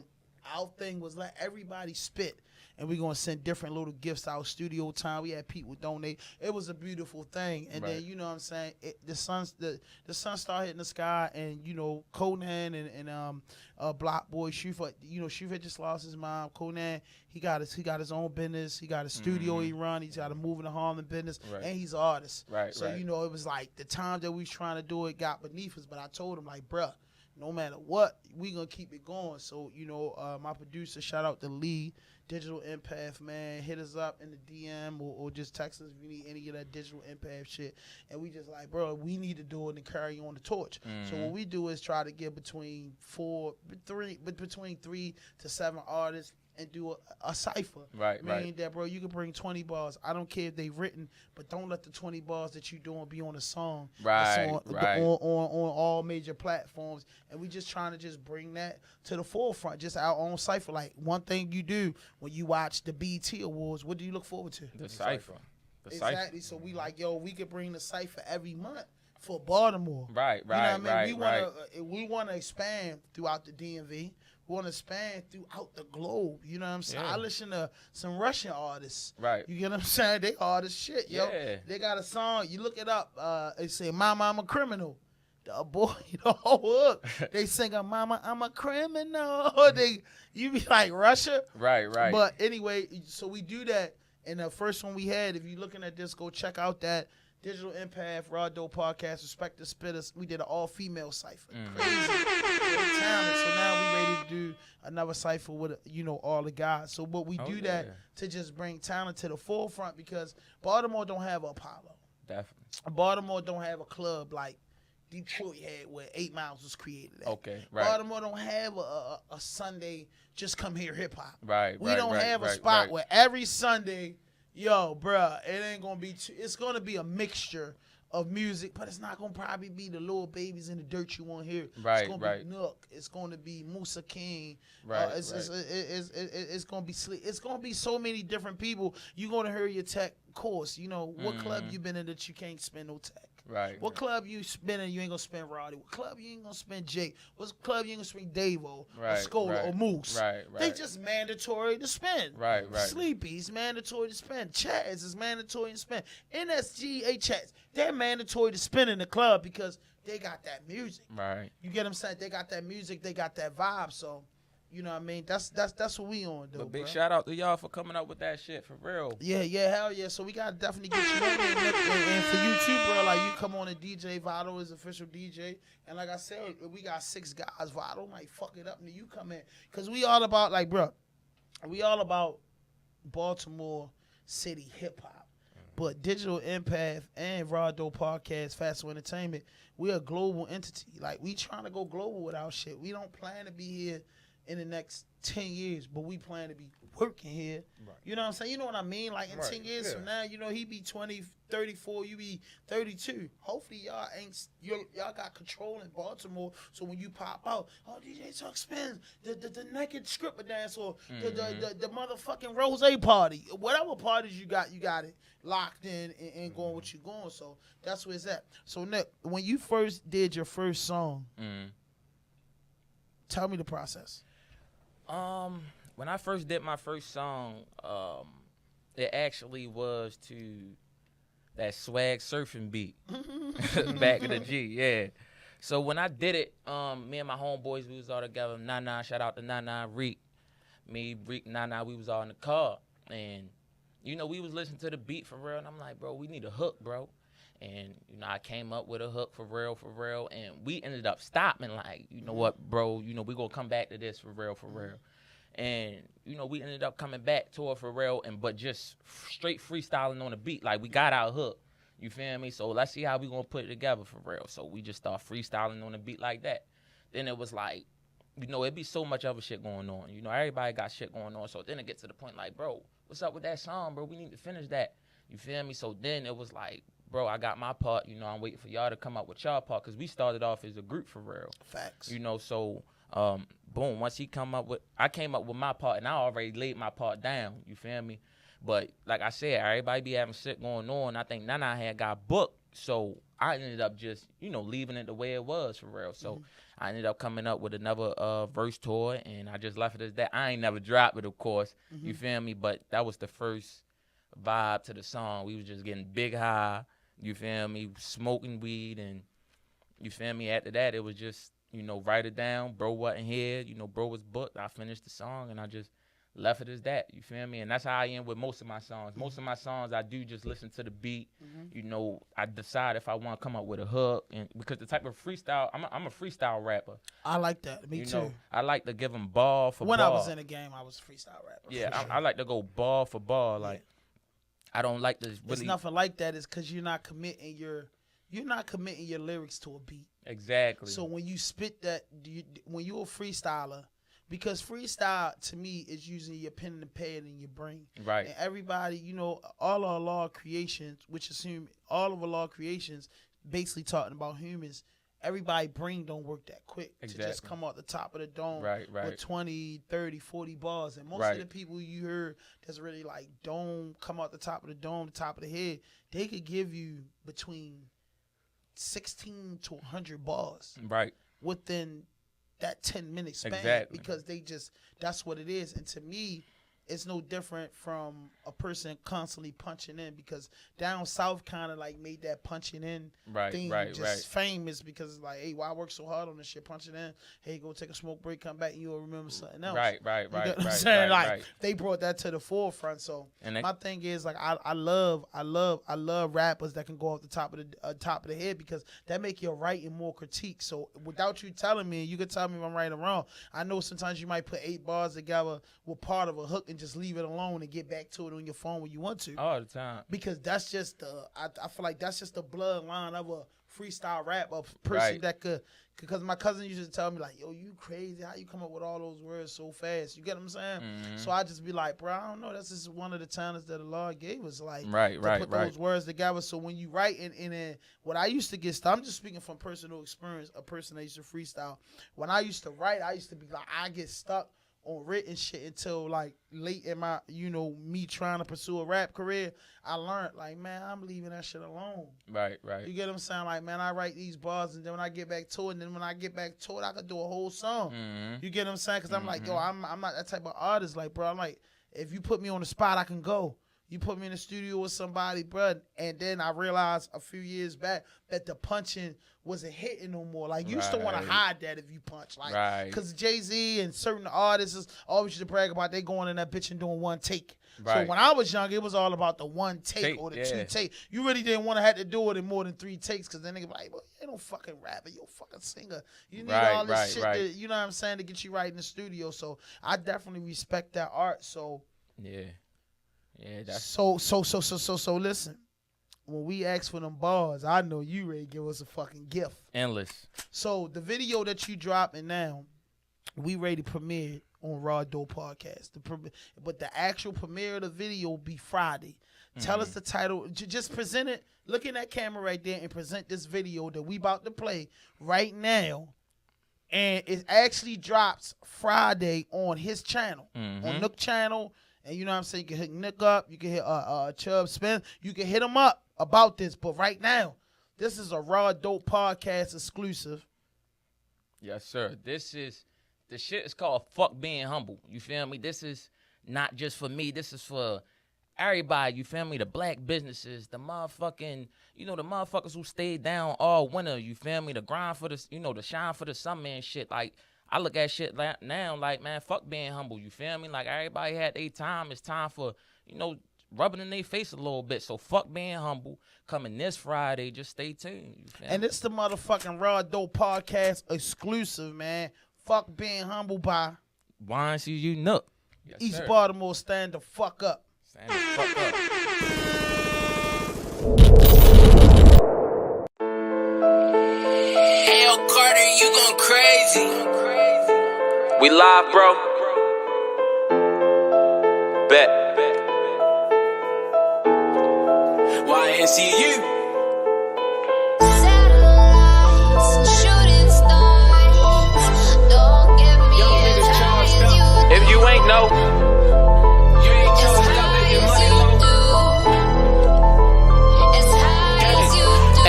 Our thing was let everybody spit, and we're gonna send different little gifts out. Studio time, we had people donate. It was a beautiful thing, and then you know what I'm saying. The sun started hitting the sky, and Conan and Block Boy Shufa. Shufa just lost his mom. Conan, he got his own business. He got a studio he run. He's got a moving and Harlem business, and he's an artist. So it was like the time that we was trying to do it got beneath us. But I told him like, bruh, no matter what, we gonna keep it going. So my producer, shout out to Lee, Digital Empath, man, hit us up in the DM or just text us if you need any of that Digital Empath shit. And we just like, bro, we need to do it and carry on the torch. So what we do is try to get between 3 to 7 artists and do a cipher. Meaning that, bro, you can bring 20 bars. I don't care if they written, but don't let the 20 bars that you doing be on a song. On all major platforms. And we just trying to just bring that to the forefront, just our own cipher. Like, one thing you do when you watch the BET Awards, what do you look forward to? The cipher. Exactly. So we like, yo, we could bring the cipher every month for Baltimore. Right. You know what I mean? We want to expand throughout the DMV. We want to span throughout the globe. You know what I'm saying? I listen to some Russian artists. You get what I'm saying? They hard as shit, yo. They got a song. You look it up. They say, Mama, I'm a criminal. The boy, the whole hook. They sing, Mama, I'm a criminal. You be like, Russia? Right. But anyway, so we do that. And the first one we had, if you're looking at this, go check out that Digital Empath, RAWDOPE podcast, Respect the Spitters. We did an all-female cipher. Crazy. Talent. So now we ready to do another cipher with, all the guys. So what we do that to just bring talent to the forefront, because Baltimore don't have Apollo. Definitely. Baltimore don't have a club like Detroit had where 8 Miles was created at. Baltimore don't have a Sunday just come here hip hop. We don't have a spot where every Sunday, yo, bruh, it ain't gonna be. It's gonna be a mixture of music, but it's not gonna probably be the little babies in the dirt you want to hear. It's gonna be Nook. It's gonna be Musa King. It's gonna be Slick. It's gonna be so many different people. You gonna hear your tech course. You know, what club you been in that you can't spend no tech? Right. What club you spend in, you ain't gonna spend Rowdy? What club you ain't gonna spend Jake? What club you ain't gonna spend Davo or Scola or Moose? Right. They just mandatory to spend. Right. Sleepy's mandatory to spend. Chaz is mandatory to spend. NSGA Chaz, they're mandatory to spend in the club because they got that music. Right. You get what I'm saying? They got that music, they got that vibe. So, you know what I mean? That's what we on, though. But big bro. shout out to y'all for coming up with that shit for real. Yeah, hell yeah. So we gotta definitely get you on there. And for you too, bro, like you come on and DJ. Vado is official DJ. And like I said, we got 6 guys. Vado might fuck it up and then you come in. Cause we all about, like, bro, we all about Baltimore City hip hop. But Digital Empath and RAWDOPE Podcast, Faster Entertainment, we're a global entity. Like, we trying to go global with our shit. We don't plan to be here in the next 10 years, but we plan to be working here. Right. You know what I'm saying? You know what I mean? Like, in 10 years from now, you know, he be 20, 34, you be 32. Hopefully, y'all got control in Baltimore, so when you pop out, oh, DJ Chuck Spins, the naked stripper dance, or the motherfucking rose party. Whatever parties you got it locked in and going what you going. So that's where it's at. So, Nick, when you first did your first song, tell me the process. When I first did my first song, it actually was to that swag surfing beat back in the G, yeah. So when I did it, me and my homeboys, we was all together. Nana, shout out to Nana, Reek. Me, Reek, Nana, we was all in the car. And, you know, we was listening to the beat for real. And I'm like, bro, we need a hook, bro. And, you know, I came up with a hook for real. And we ended up stopping like, you know what, bro, you know, we going to come back to this for real. And, you know, we ended up coming back to it for real, but just straight freestyling on the beat. Like, we got our hook. You feel me? So let's see how we going to put it together for real. So we just start freestyling on the beat like that. Then it was like, you know, it'd be so much other shit going on. You know, everybody got shit going on. So then it gets to the point like, bro, what's up with that song, bro? We need to finish that. You feel me? So then it was like, bro, I got my part. You know, I'm waiting for y'all to come up with y'all part because we started off as a group for real. Facts. You know, so boom, once I came up with my part and I already laid my part down. You feel me? But like I said, everybody be having shit going on. I think Nana had got booked, so I ended up just, you know, leaving it the way it was for real. So I ended up coming up with another verse tour, and I just left it as that. I ain't never dropped it, of course. You feel me? But that was the first vibe to the song. We was just getting big high. You feel me? Smoking weed, and you feel me? After that, it was just, you know, write it down. Bro wasn't here. You know, bro was booked. I finished the song, and I just left it as that. You feel me? And that's how I end with most of my songs. Most of my songs, I do just listen to the beat. You know, I decide if I want to come up with a hook, and because the type of freestyle, I'm a freestyle rapper. I like that. Me too. Know, I like to give them ball for when ball. I was in the game, I was a freestyle rapper. Yeah, I like to go ball for ball. Like, I don't like to really. It's nothing like that. It's because you're not committing your lyrics to a beat. Exactly. So when you spit that, when you're a freestyler, because freestyle to me is using your pen and pad in your brain. Right. And everybody, you know, all our law creations, which assume all of our law creations, basically talking about humans. Everybody brain don't work that quick to just come out the top of the dome with 20, 30, 40 bars. And most of the people you heard that's really like don't come out the top of the dome, the top of the head, they could give you between 16 to 100 bars within that 10-minute span because that's what it is. And to me, it's no different from a person constantly punching in, because down south kind of like made that punching in thing famous, because it's like, hey, why work so hard on this shit, punching in, hey, go take a smoke break, come back and you'll remember something else. Right. You know what I'm saying? Like they brought that to the forefront. So my thing is like I love rappers that can go off the top of the head, because that make your writing more critique. So without you telling me, you can tell me if I'm right or wrong. I know sometimes you might put 8 bars together with part of a hook and just leave it alone and get back to it on your phone when you want to. All the time. Because that's just I feel like that's just the bloodline of a freestyle rap, a person that could, because my cousin used to tell me like, yo, you crazy, how you come up with all those words so fast? You get what I'm saying? So I just be like, bro, I don't know, that's just one of the talents that the Lord gave us, like to put those words together. So when you write in what I used to get stuck, I'm just speaking from personal experience, a person that used to freestyle. When I used to write, I used to be like, I get stuck on written shit until like late in my, me trying to pursue a rap career. I learned like, man, I'm leaving that shit alone. Right. You get what I'm saying? Like, man, I write these bars and then when I get back to it, I could do a whole song. Mm-hmm. You get what I'm saying? Because I'm like, yo, I'm not that type of artist. Like, bro, I'm like, if you put me on the spot, I can go. You put me in the studio with somebody, bro, and then I realized a few years back that the punching wasn't hitting no more. Like, you used to want to hide that if you punch. Like, because Jay-Z and certain artists always used to brag about they going in that bitch and doing one take. So when I was young, it was all about the one take or the two take. You really didn't want to have to do it in more than 3 takes because then they be like, well, you don't fucking rapper, you a fucking singer. You need all this shit, that, you know what I'm saying, to get you right in the studio. So I definitely respect that art. So that's so listen. When we ask for them bars, I know you ready to give us a fucking gift. Endless. So the video that you dropping now, we ready to premiere on RAWDOPE podcast. But the actual premiere of the video will be Friday. Tell us the title. Just present it. Look in that camera right there and present this video that we about to play right now. And it actually drops Friday on his channel, on NOOK channel. And you know what I'm saying? You can hit Nick up. You can hit CHUCKSPINZ. You can hit him up about this. But right now, this is a RAWDOPE podcast exclusive. Yes, sir. The shit is called Fuck Being Humble. You feel me? This is not just for me. This is for everybody. You feel me? The black businesses, the motherfucking, the motherfuckers who stayed down all winter. You feel me? The grind for the, the shine for the summer and shit. Like, I look at shit now like, man, fuck being humble. You feel me? Like, everybody had their time. It's time for, rubbing in their face a little bit. So fuck being humble. Coming this Friday. Just stay tuned. You feel me? It's the motherfucking RAWDOPE podcast exclusive, man. Fuck being humble by YNCU NOOK. Yes, East sir. Baltimore. Stand the fuck up. Stand the fuck up. Hell, Carter, you going crazy. We live, bro. Bet. YNCU. If you ain't know, You ain't charged up with your money, though.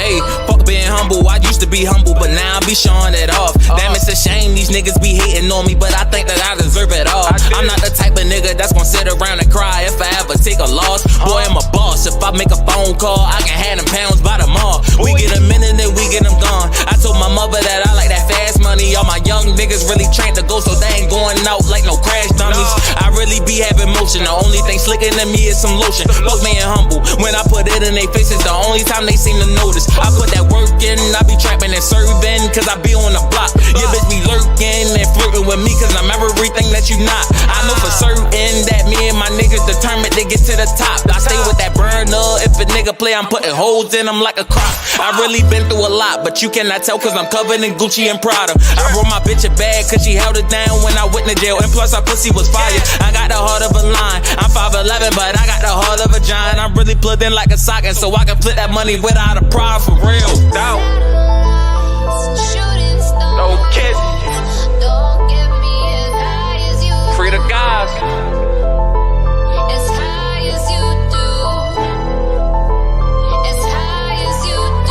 hey, fuck being humble. I used to be humble, but now I be showing it off. Damn, it's a shame these niggas be hating on me, but I think that I deserve it all. I'm not the type of nigga that's gonna sit around and cry if I ever take a loss. Boy, I'm a boss. If I make a phone call, I can have them pounds by the mall. We get a minute, then we get them gone. I told my mother that I like that fast money. All my young niggas really trained to go, so they ain't going out like no crash dummies. I really be having motion. The only thing slicking to me is some lotion. Fuck being humble. When I put it in their faces, the only time they seem to notice. I put that work in, I be trapping and serving, cause I be on the block. Your bitch be lurking and flirting with me, cause I'm everything that you not. I know for certain that me and my niggas determined to get to the top. I stay with that burner. If a nigga play, I'm putting holes in him like a crop. I really been through a lot, but you cannot tell cause I'm covered in Gucci and Prada. I brought my bitch a bag cause she held it down when I went to jail. And plus her pussy was fire. I got the heart of a lion. I'm 5'11", but I got the heart of a giant. I'm really plugged in like a socket, so I can flip that money without a pride for real. Doubt. No kiss. Free the guys.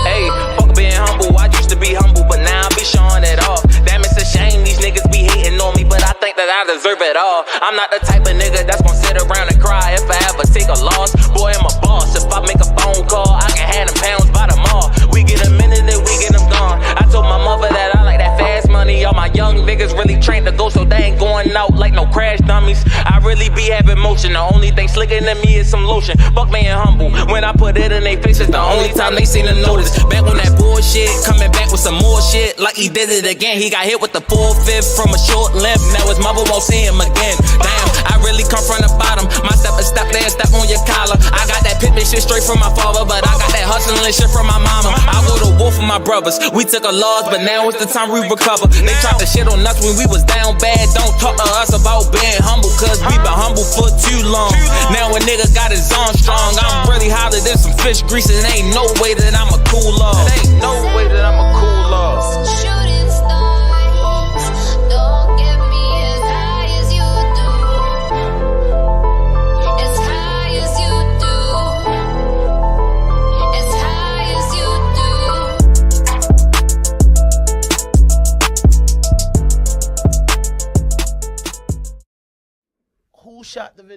Hey, fuck being humble. I used to be humble, but now I be showing it off. Damn, it's a shame these niggas be hating on me, but I think that I deserve it all. I'm not the type of nigga that's gonna sit around and cry if I ever take a loss. Boy, I'm a boss. If I make a phone call, I can have them pounds by the mall. We get a minute, then we get them gone. I told my mother that I like that fast money. All my young niggas really trained to go, so they ain't going out like no crash dummies. I really be having motion. The only thing slicking to me is some lotion. Fuck being humble. When I put it in their faces, the only time they seem to notice. Back on that bullshit, coming back with some more shit. Like he did it again. He got hit with the 4/5 from a short limp. Now his mother won't see him again. Damn, I really come from the bottom. My step is step there, step on your collar. I got that Pippin shit straight from my father, but I got that hustling shit from my mama. I go to war for my brothers. We took a loss, but now it's the time we recover. They tried to shit on us when we was down bad. Don't talk to us about being humble, cause we been humble for too long. Now a nigga got his arm strong. I'm really hotter than some fish grease, and ain't no way that I'm a cool off. Ain't no way that I'm a cool off. Shooting stars, don't get me as high as you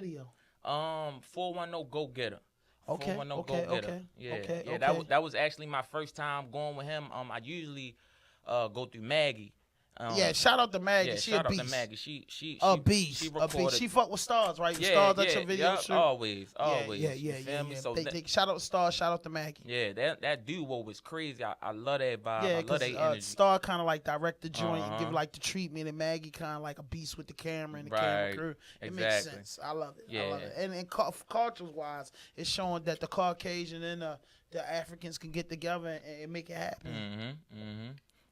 video? 410 Go Getter. Okay, 410 okay, Go Getter. okay, Yeah, okay, yeah. okay. That was actually my first time going with him. I usually go through Maggie. Yeah, shout out to Maggie. Yeah, she shout a out beast. to Maggie. She A beast. She A recorded. beast. She fuck with stars, right? Yeah, Stars, that's yeah, your video yeah, shoot. always. Yeah. You feel me? So They shout out to Star, shout out to Maggie. yeah, that duo was crazy. I love that vibe. Yeah, I love that because energy. Star kind of like direct the joint and give Uh-huh. like the treatment, and Maggie kind of like a beast with the camera and the camera Right, crew. It makes exactly. sense. I love it. I Yeah. love it. And cultures wise, it's showing that the Caucasian and the Africans can get together and make it happen.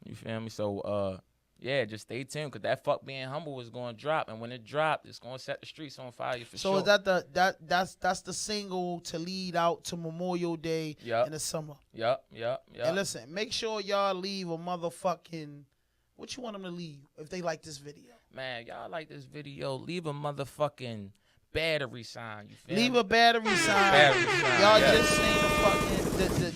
You feel me? So yeah, just stay tuned because that fuck being humble is going to drop, and when it drops, it's going to set the streets on fire for So sure. is that that's the single to lead out to Memorial Day Yup. in the summer? Yep. And listen, make sure y'all leave a motherfucking. What you want them to leave if they like this video? Man, y'all like this video? Leave a motherfucking battery sign. You feel Leave me? a battery sign. Battery sign, Y'all yeah. just seen the fucking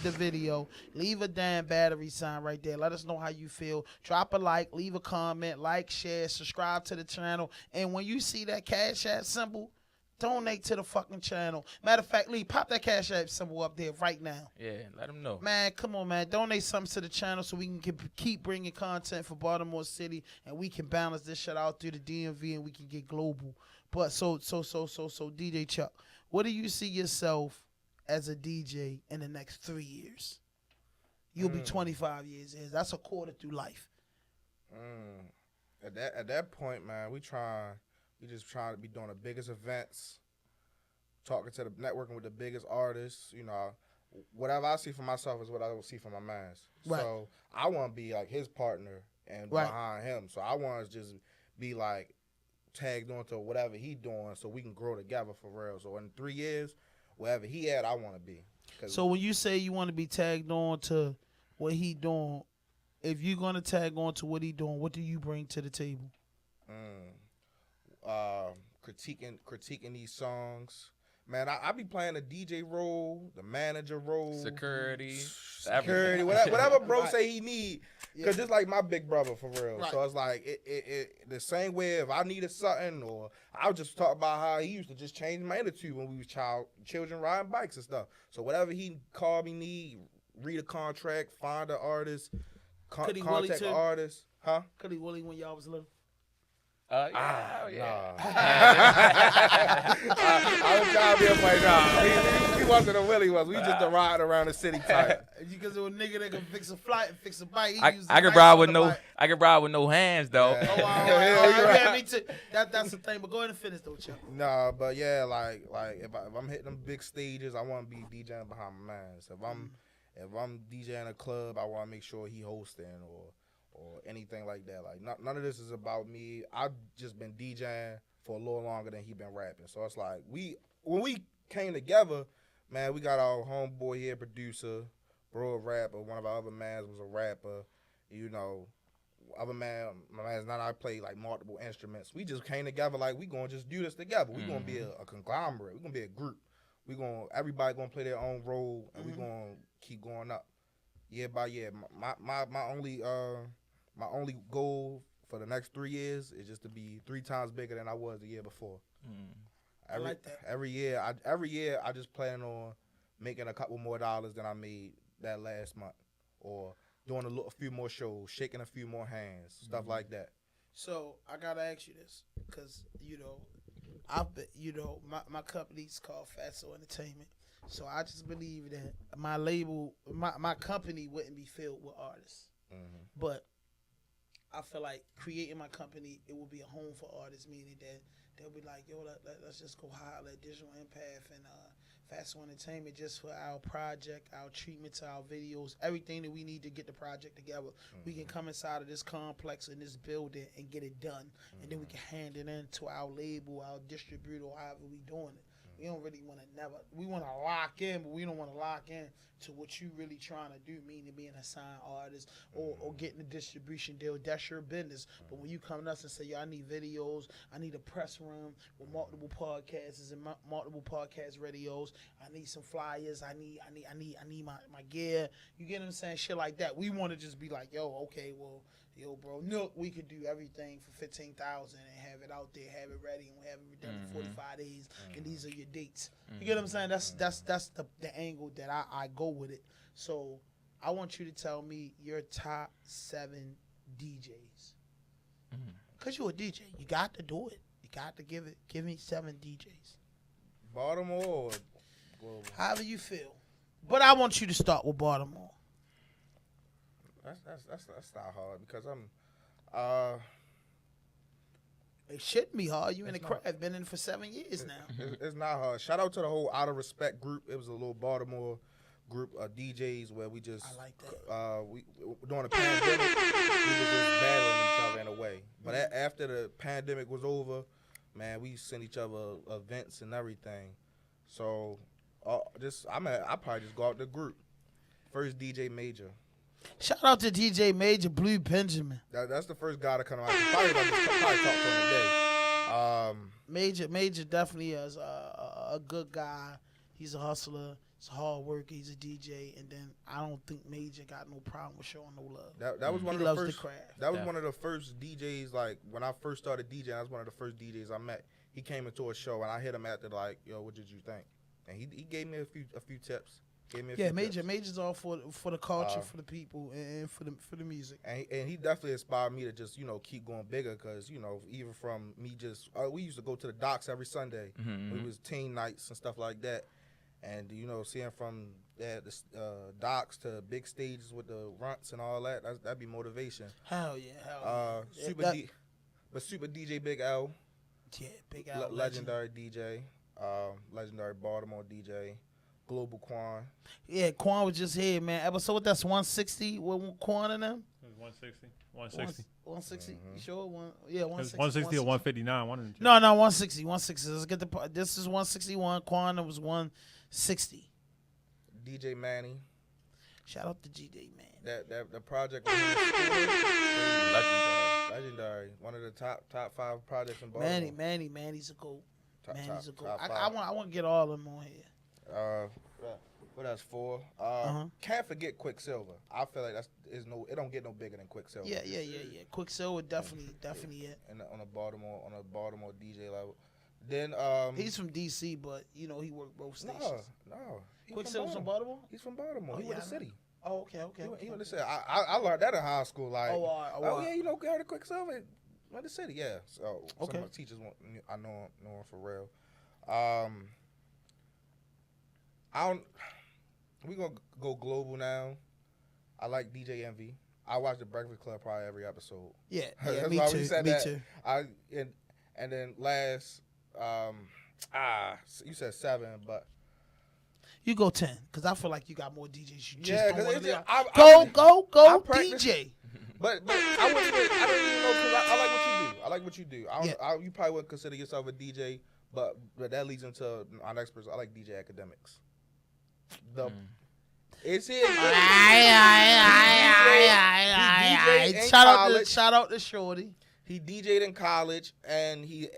the video. Leave a damn battery sign right there. Let us know how you feel. Drop a like, leave a comment, like, share, subscribe to the channel. And when you see that Cash App symbol, donate to the fucking channel. Matter of fact, Lee, pop that Cash App symbol up there right now. Yeah, let them know. Man, come on, man. Donate something to the channel so we can keep bringing content for Baltimore City and we can balance this shit out through the DMV and we can get global. But so DJ Chuck, what do you see yourself as a DJ in the next 3 years? You'll be 25 years in. That's a quarter through life. At that point, man, we just trying to be doing the biggest events, networking with the biggest artists. You know, whatever I see for myself is what I don't see for my mans. Right. So I want to be like his partner and Right. behind him. So I want to just be like tagged onto whatever he doing so we can grow together for real. So in 3 years, wherever he at, I want to be. So when you say you want to be tagged on to what he doing, if you're going to tag on to what he doing, what do you bring to the table? Critiquing these songs. Man, I be playing the DJ role, the manager role, Security, security, everything. whatever bro Right. say he need. Cause it's like my big brother for real. Right. So it's like it the same way if I needed something, or I'll just talk about how he used to just change my attitude when we was children riding bikes and stuff. So whatever he called me need, read a contract, find an artist, Could he Willie contact too? an artist, huh? Could he Willie when y'all was little? Yeah. Nah. I was trying to be a like, nah. He wasn't a Willie was. We just a ride around the city type. Because it was a nigga that can fix a flight and fix a bike. He I used can the ride bike with on the no bike. I can ride with no hands though. Yeah. Oh, wow, yeah, me too. That's the thing. But go ahead and finish though, Chuck. Nah, but yeah, like if I'm hitting them big stages, I want to be DJing behind my man. So if I'm DJing a club, I want to make sure he hosting or anything like that. Like none of this is about me. I've just been DJing for a little longer than he been rapping. So it's like when we came together, man, we got our homeboy here, producer, bro, a rapper. One of our other mans was a rapper. You know, my man's not. I play like multiple instruments. We just came together like we gonna just do this together. We gonna be a conglomerate. We gonna be a group. Everybody gonna play their own role, and we gonna keep going up year by year. My only goal for the next 3 years is just to be 3 times bigger than I was the year before. I like that. Every year I just plan on making a couple more dollars than I made that last month, or doing a few more shows, shaking a few more hands, stuff like that. So I gotta ask you this, because my company's called Fatso Entertainment. So I just believe that my label, my company wouldn't be filled with artists, but I feel like creating my company, it will be a home for artists, meaning that they'll be like, yo, let's just go holler at Digital Empath and Fatso Entertainment just for our project, our treatment to our videos, everything that we need to get the project together. We can come inside of this complex in this building and get it done, and then we can hand it in to our label, our distributor, however we doing it. We don't really want to we want to lock in, but we don't want to lock in to what you really trying to do, meaning being a signed artist or getting a distribution deal. That's your business. But when you come to us and say, yo, I need videos, I need a press room with multiple podcasts and multiple podcast radios, I need some flyers, I need my gear. You get what I'm saying? Shit like that. We want to just be like, yo, okay, well, yo, bro, Nook, we could do everything for 15,000 and have it out there, have it ready, and we have it done in 45 days, and these are your dates. You get what I'm saying? That's the angle that I go with it. So I want you to tell me your top 7 DJs. Cause you're a DJ, you got to do it. You got to give me 7 DJs. Baltimore or global? However you feel. But I want you to start with Baltimore. That's not hard because I'm. It shouldn't be hard. You in the It's not. craft, been in it for 7 years now. It's not hard. Shout out to the whole Out of Respect group. It was a little Baltimore group of DJs where we just I like that. we during the pandemic we was just battling each other in a way. But after the pandemic was over, man, we sent each other events and everything. So I probably just go out the group. First DJ Major. Shout out to DJ Major, Blue Benjamin. That's the first guy to come out. Probably talk to him today. Major definitely is a good guy. He's a hustler. He's a hard worker. He's a DJ. And then I don't think Major got no problem with showing no love. That was one He of the loves first. the craft. That was one of the first DJs. Like when I first started DJing, that was one of the first DJs I met. He came into a show and I hit him after like, yo, what did you think? And he gave me a few tips. Gave me a few tips. Major's all for the culture, for the people, and for the music. And he definitely inspired me to just, keep going bigger because, even from me just, we used to go to the docks every Sunday. It was teen nights and stuff like that. And, seeing from the docks to big stages with the runts and all that, that'd be motivation. Hell yeah. Super DJ Big L. Yeah, Big L. Legendary DJ. Legendary Baltimore DJ. Global Quan. Yeah, Quan was just here, man. Episode that's 160 with Quan and them. It was 160. 160. 160. Mm-hmm. You sure? Yeah, 160. 160 or 159. One of the two. No, 160. 160. Let's get this is 161. Quan was 160. DJ Manny. Shout out to GD, man. The project was legendary. One of the top 5 projects in Baltimore. Manny's a goat. Manny's a goat. top I want to get all of them on here. What else for? Can't forget Quicksilver. I feel like it don't get no bigger than Quicksilver. Yeah. Quicksilver definitely it. And on a Baltimore DJ level. Then He's from DC, but he worked both stations. No. Quicksilver's from Baltimore? He's from Baltimore. He went to City. Oh, okay. He went to City. I learned that in high school. Like, yeah, go to Quicksilver. Went to City, yeah. So some of my teachers I know him for real. We gonna go global now. I like DJ Envy. I watch the Breakfast Club probably every episode. Yeah, That's me why too. we said Me that. too. And then last, you said 7, but You go 10, because I feel like you got more DJs. You just yeah, don't want because to go practice- DJ. But I don't even know because I like what you do. You probably wouldn't consider yourself a DJ, but that leads into our next person. I like DJ Academics. It's his. Shout out to Shorty. He DJ'd in college, and he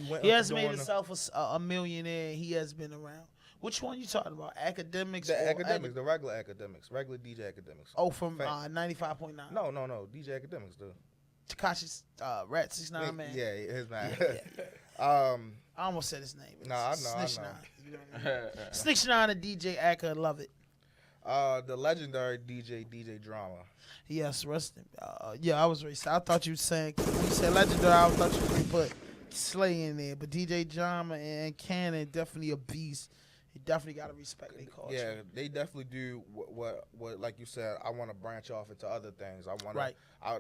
went. He has made himself a millionaire. He has been around. Which one you talking about? Academics? The Academics, the regular Academics, regular DJ Academics. Oh, from 95.9. No, DJ Academics, dude. Takashi's Rat 69 man. Yeah, his man. I almost said his name. No, I know. Snitch 9. You know what I mean? Snitch 9 and DJ Aka, love it. The legendary DJ Drama. Yes, rest. Yeah, I was racist. I thought you were saying when you said legendary. I thought you were going to put Slay in there, but DJ Drama and Cannon definitely a beast. You definitely got to respect their culture. Yeah, they definitely do what like you said, I want to branch off into other things. I want to,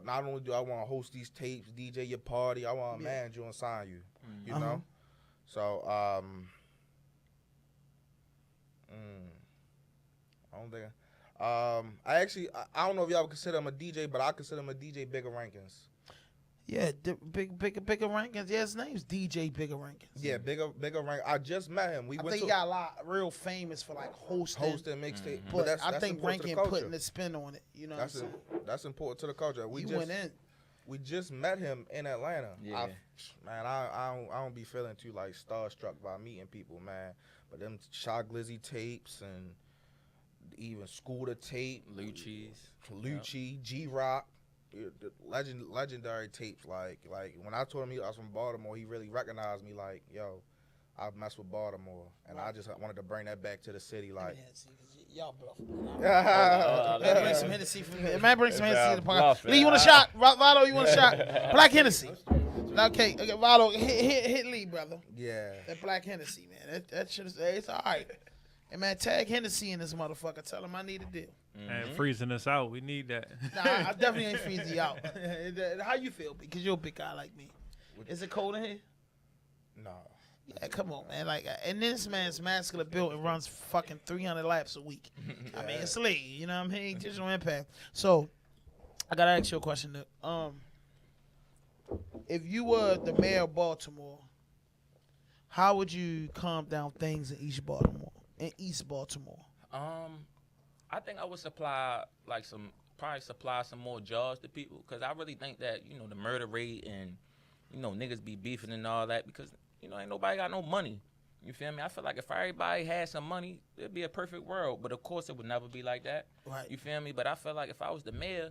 not only do I want to host these tapes, DJ your party, I want to manage you and sign you, you know? So, I don't think, I don't know if y'all would consider him a DJ, but I consider him a DJ Bigger Rankins. Yeah, bigger rankings. Yeah, his name's DJ Bigger Rankins. Yeah, bigger rank. I just met him. I think he got a lot real famous for like hosting mixtape. But I think ranking putting the spin on it. You know, that's important to the culture. We just met him in Atlanta. Yeah. I don't be feeling too like starstruck by meeting people, man. But them Shy Glizzy tapes and even Scooter tape, Lucci, G Rock. legendary tapes. Like when I told him I was from Baltimore, he really recognized me. Like, yo, I mess with Baltimore, and I just wanted to bring that back to the city. Like, y'all bluffing. Man, bring some Hennessy for me. Man, bring some Hennessy to the podcast. Lee, you want a shot? Vado, you want a shot? Black Hennessy. Okay, Vado, hit Lee, brother. yeah. That Black Hennessy, man. That shit is, it's all right. And man, tag Hennessy in this motherfucker. Tell him I need a deal. And freezing us out, we need that. Nah, I definitely ain't freezing you out. How you feel? Because you're a big guy like me. Is it cold in here? No. Yeah, come on, man. Like, and this man's muscular built and runs fucking 300 laps a week. I mean, it's Lee. You know what I mean? Digital impact. So, I gotta ask you a question, Nick. If you were the mayor of Baltimore, how would you calm down things in East Baltimore? I think I would supply some more jobs to people, because I really think that, the murder rate and, niggas be beefing and all that, because, ain't nobody got no money. You feel me? I feel like if everybody had some money, it'd be a perfect world. But of course, it would never be like that. Right. You feel me? But I feel like if I was the mayor,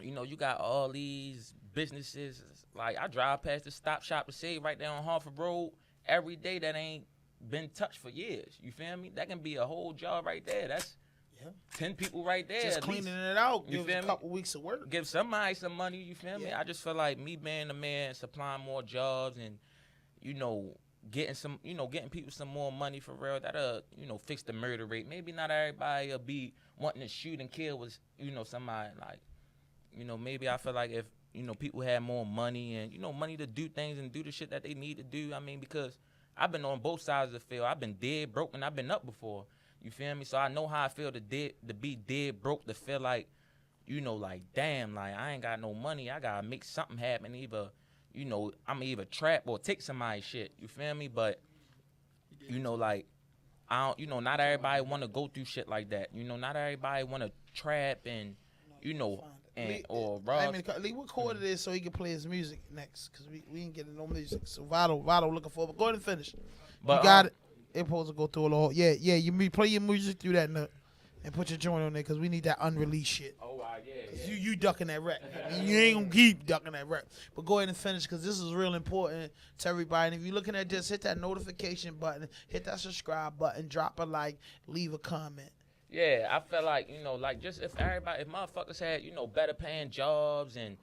you got all these businesses. Like, I drive past the Stop Shop to Save right there on Hartford Road every day that ain't been touched for years. You feel me? That can be a whole job right there. That's 10 people right there. Just cleaning it out. You Give feel a me? couple weeks of work. Give somebody some money. You feel me? I just feel like me being the man, supplying more jobs, and getting people some more money for real. That'll fix the murder rate. Maybe not everybody will be wanting to shoot and kill with somebody. Like, maybe I feel like if people had more money and money to do things and do the shit that they need to do. I mean, because I've been on both sides of the field. I've been dead broke and I've been up before. You feel me? So I know how I feel to be dead broke, to feel like, like, damn, like, I ain't got no money. I gotta make something happen. Either, I'm either trap or take somebody's shit. You feel me? But, like, I don't, not everybody want to go through shit like that. Not everybody want to trap and, or rob. Lee, what chord it is so he can play his music next? Because we ain't getting no music. So Vado looking for it. But go ahead and finish. But, you got it. It's supposed to go through it all. Yeah, you play your music through that note and put your joint on there, because we need that unreleased shit. Oh, yeah. You ducking that rap. You ain't gonna keep ducking that rap. But go ahead and finish, because this is real important to everybody. And if you're looking at this, hit that notification button, hit that subscribe button, drop a like, leave a comment. Yeah, I feel like, like, just if motherfuckers had, better paying jobs and,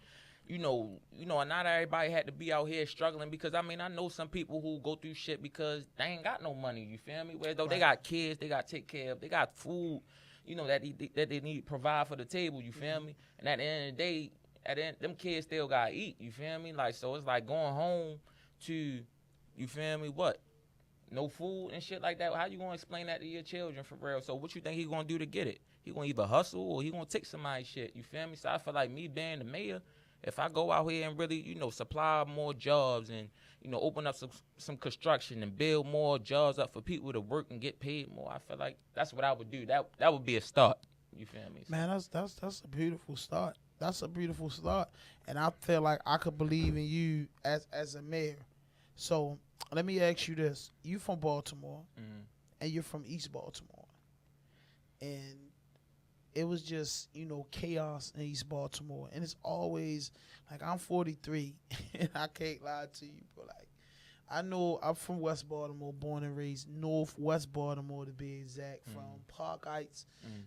not everybody had to be out here struggling, because, I mean, I know some people who go through shit because they ain't got no money, you feel me? Where though they got kids, they got to take care of, they got food, that they need to provide for the table, you feel me? And at the end of the day, them kids still got to eat, you feel me? Like, so it's like going home to, you feel me, what? No food and shit like that. How you gonna explain that to your children for real? So what you think he gonna do to get it? He gonna either hustle or he gonna take somebody's shit. You feel me? So I feel like me being the mayor, if I go out here and really, supply more jobs and, open up some construction and build more jobs up for people to work and get paid more, I feel like that's what I would do. That would be a start. You feel me? Man, that's a beautiful start. That's a beautiful start. And I feel like I could believe in you as a mayor. So let me ask you this. You from Baltimore, and you're from East Baltimore. And it was just, chaos in East Baltimore. And it's always, like, I'm 43, and I can't lie to you, bro. Like, I know I'm from West Baltimore, born and raised Northwest Baltimore, to be exact, from Park Heights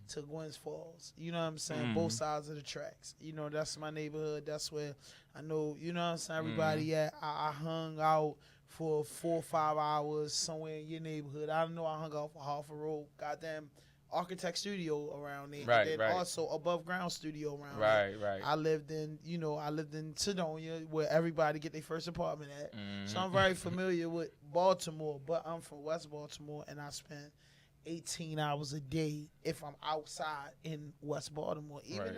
to Gwynns Falls. You know what I'm saying? Both sides of the tracks. That's my neighborhood. That's where I know, you know what I'm saying, everybody at. I hung out for 4 or 5 hours somewhere in your neighborhood. I know I hung out for Hartford Road, goddamn Architect Studio around there. Right, and then also Above Ground Studio around there. Right. I lived in Sedonia, where everybody get their first apartment at. So I'm very familiar with Baltimore, but I'm from West Baltimore, and I spend 18 hours a day if I'm outside in West Baltimore. Even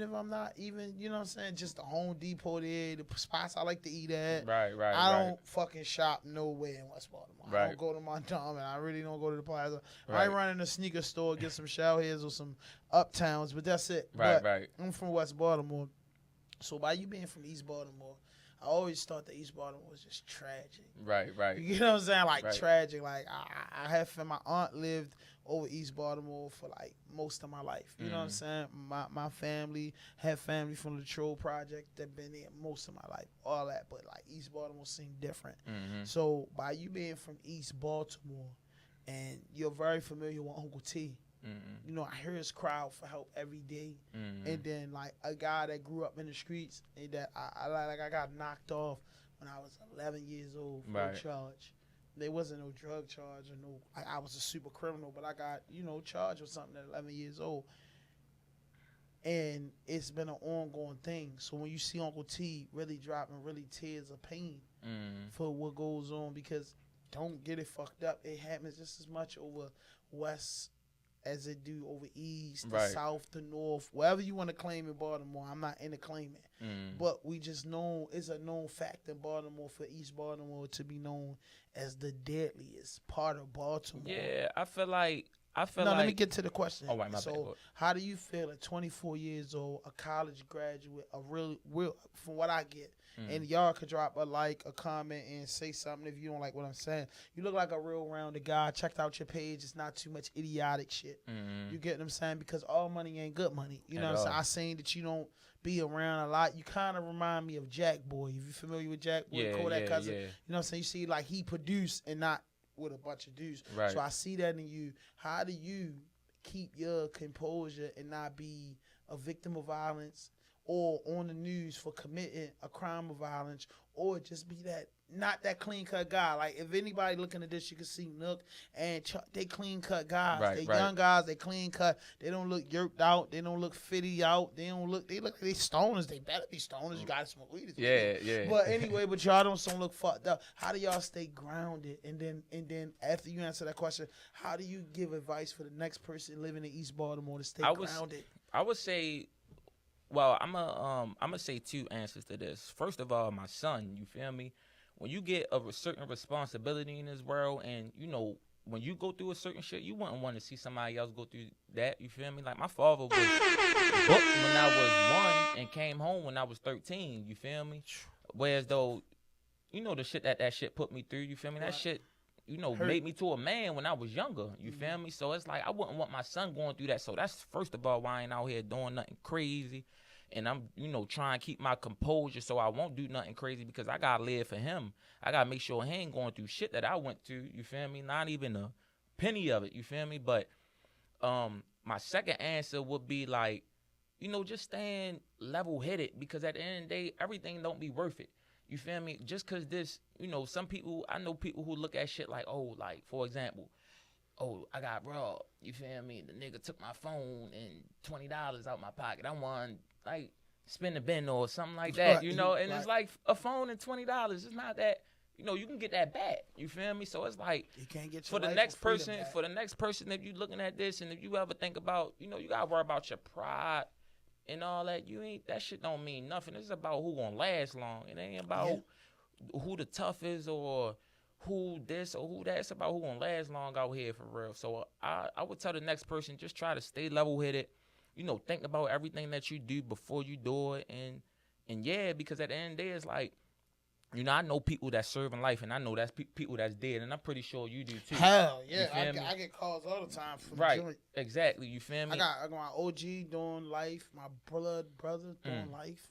if I'm not even, you know what I'm saying, just the Home Depot there, the spots I like to eat at. Right. I don't fucking shop nowhere in West Baltimore. I don't go to my dumb, and I really don't go to the plaza. I run in a sneaker store, get some shower heads or some Uptowns, but that's it. Right. I'm from West Baltimore. So by you being from East Baltimore, I always thought that East Baltimore was just tragic. Right. You know what I'm saying? Like Right. tragic. Like I have my aunt lived over East Baltimore for like most of my life. You know what I'm saying? My family had family from the Troll Project that been there most of my life. All that, but like East Baltimore seemed different. So by you being from East Baltimore, and you're very familiar with Uncle T. You know, I hear his crowd for help every day. And then like a guy that grew up in the streets and that I got knocked off when I was 11 years old for a charge. There wasn't no drug charge or no. I was a super criminal, but I got charged with something at 11 years old. And it's been an ongoing thing. So when you see Uncle T really dropping really tears of pain for what goes on, because don't get it fucked up, it happens just as much over West as it do over East, the South, the North, wherever you want to claim in Baltimore. I'm not into claiming. But we just know it's a known fact in Baltimore for East Baltimore to be known as the deadliest part of Baltimore. Yeah, I feel like let me get to the question. Oh, right, my bad. So how do you feel at 24 years old, a college graduate, a real from what I get, and y'all could drop a comment and say something if you don't like what I'm saying. You look like a real rounded guy. I checked out your page. It's not too much idiotic shit. You get what I'm saying? Because all money ain't good money. You know what I'm saying? I seen that you don't be around a lot. You kind of remind me of Jack Boy. If you're familiar with Jack Boy, Kodak Cousin. You know what I'm saying? You see like he produced and not with a bunch of dudes. Right. So I see that in you. How do you keep your composure and not be a victim of violence or on the news for committing a crime of violence, or just be that not that clean cut guy? Like if anybody looking at this, you can see Nook and they clean cut guys. They young guys, they clean cut. They don't look yerked out. They don't look fitty out. They look like they stoners. They better be stoners. You gotta smoke weed. Yeah. But anyway, y'all don't look fucked up. How do y'all stay grounded? And then after you answer that question, how do you give advice for the next person living in East Baltimore to stay grounded? I would say, well, I'm gonna say two answers to this. First of all, my son, you feel me? When you get a certain responsibility in this world, and when you go through a certain shit, you wouldn't want to see somebody else go through that. You feel me? Like my father was booked when I was 1 and came home when I was 13. You feel me? Whereas though, the shit that shit put me through. You feel me? That shit, made me to a man when I was younger. You feel me? So it's like I wouldn't want my son going through that. So that's first of all why I ain't out here doing nothing crazy. And I'm, trying to keep my composure so I won't do nothing crazy, because I got to live for him. I got to make sure he ain't going through shit that I went through, you feel me? Not even a penny of it, you feel me? But my second answer would be like, just staying level-headed, because at the end of the day, everything don't be worth it. You feel me? Just because this, some people, I know people who look at shit like, oh, like, for example, oh, I got robbed, you feel me? The nigga took my phone and $20 out my pocket. I want like spin the bin or something like that, and it's like a phone and $20. It's not that, you can get that back. You feel me? So it's like you can't get for the next person, if you looking at this and if you ever think about, you gotta worry about your pride and all that, that shit don't mean nothing. It's about who gonna last long. It ain't about who the toughest or who this or who that. It's about who gonna last long out here for real. So I would tell the next person, just try to stay level-headed. Think about everything that you do before you do it, and yeah, because at the end of the day, it's like, I know people that's serving life, and I know that's people that's dead, and I'm pretty sure you do too. Hell yeah, I get calls all the time from the joint. Exactly, you feel me? I got my OG doing life, my brother doing life,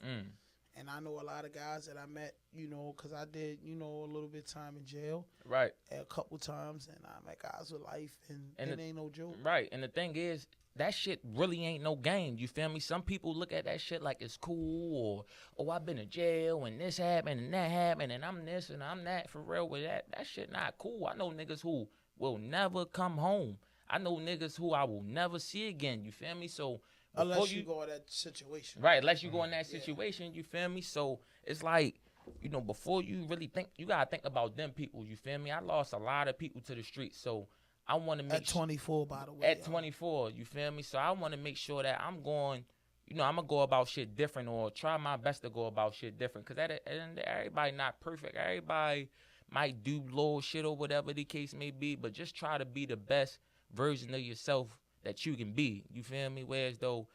and I know a lot of guys that I met, because I did, a little bit of time in jail, right, a couple times, and I met guys with life, and it ain't no joke, right. And the thing is, that shit really ain't no game. You feel me? Some people look at that shit like it's cool, or I've been in jail and this happened and that happened and I'm this and I'm that. For real with that shit not cool. I know niggas who will never come home. I know niggas who I will never see again. You feel me? So unless you go in that situation, right? Unless you go in that situation, you feel me? So it's like, before you really think, you gotta think about them people. You feel me? I lost a lot of people to the streets, so I want to make at 24, by the way. At 24, you feel me? So I want to make sure that I'm going, I'm gonna go about shit different, or try my best to go about shit different. Cause everybody not perfect. Everybody might do little shit or whatever the case may be, but just try to be the best version of yourself that you can be. You feel me? Whereas though,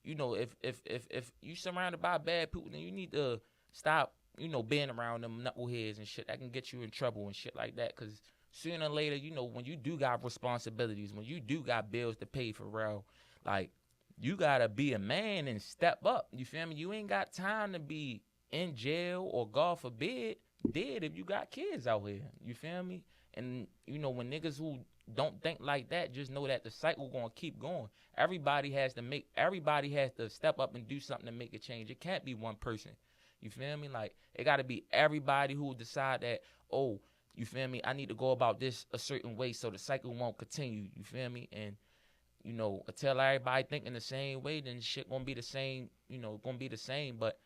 if you surrounded by bad people, then you need to stop you know, being around them knuckleheads and shit. That can get you in trouble and shit like that. Because sooner or later, you know, when you do got responsibilities, when you do got bills to pay for real, like, you got to be a man and step up. You feel me? You ain't got time to be in jail or, God forbid, dead if you got kids out here. You feel me? And, you know, when niggas who don't think like that, just know that the cycle going to keep going. Everybody has to step up and do something to make a change. It can't be one person. You feel me? Like, it got to be everybody who decide that, oh, you feel me? I need to go about this a certain way so the cycle won't continue. You feel me? And, you know, until everybody thinking the same way, then shit gonna be the same, you know, gonna be the same. But,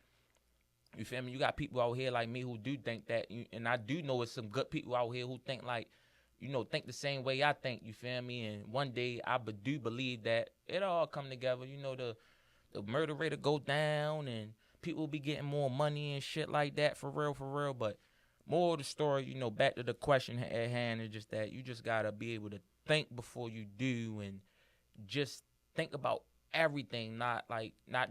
you feel me? You got people out here like me who do think that, and I do know it's some good people out here who think like, you know, think the same way I think, you feel me? And one day I do believe that it all come together. You know, the murder rate will go down and people will be getting more money and shit like that, for real. But more of the story, you know, back to the question at hand, is just that you just gotta be able to think before you do, and just think about everything, not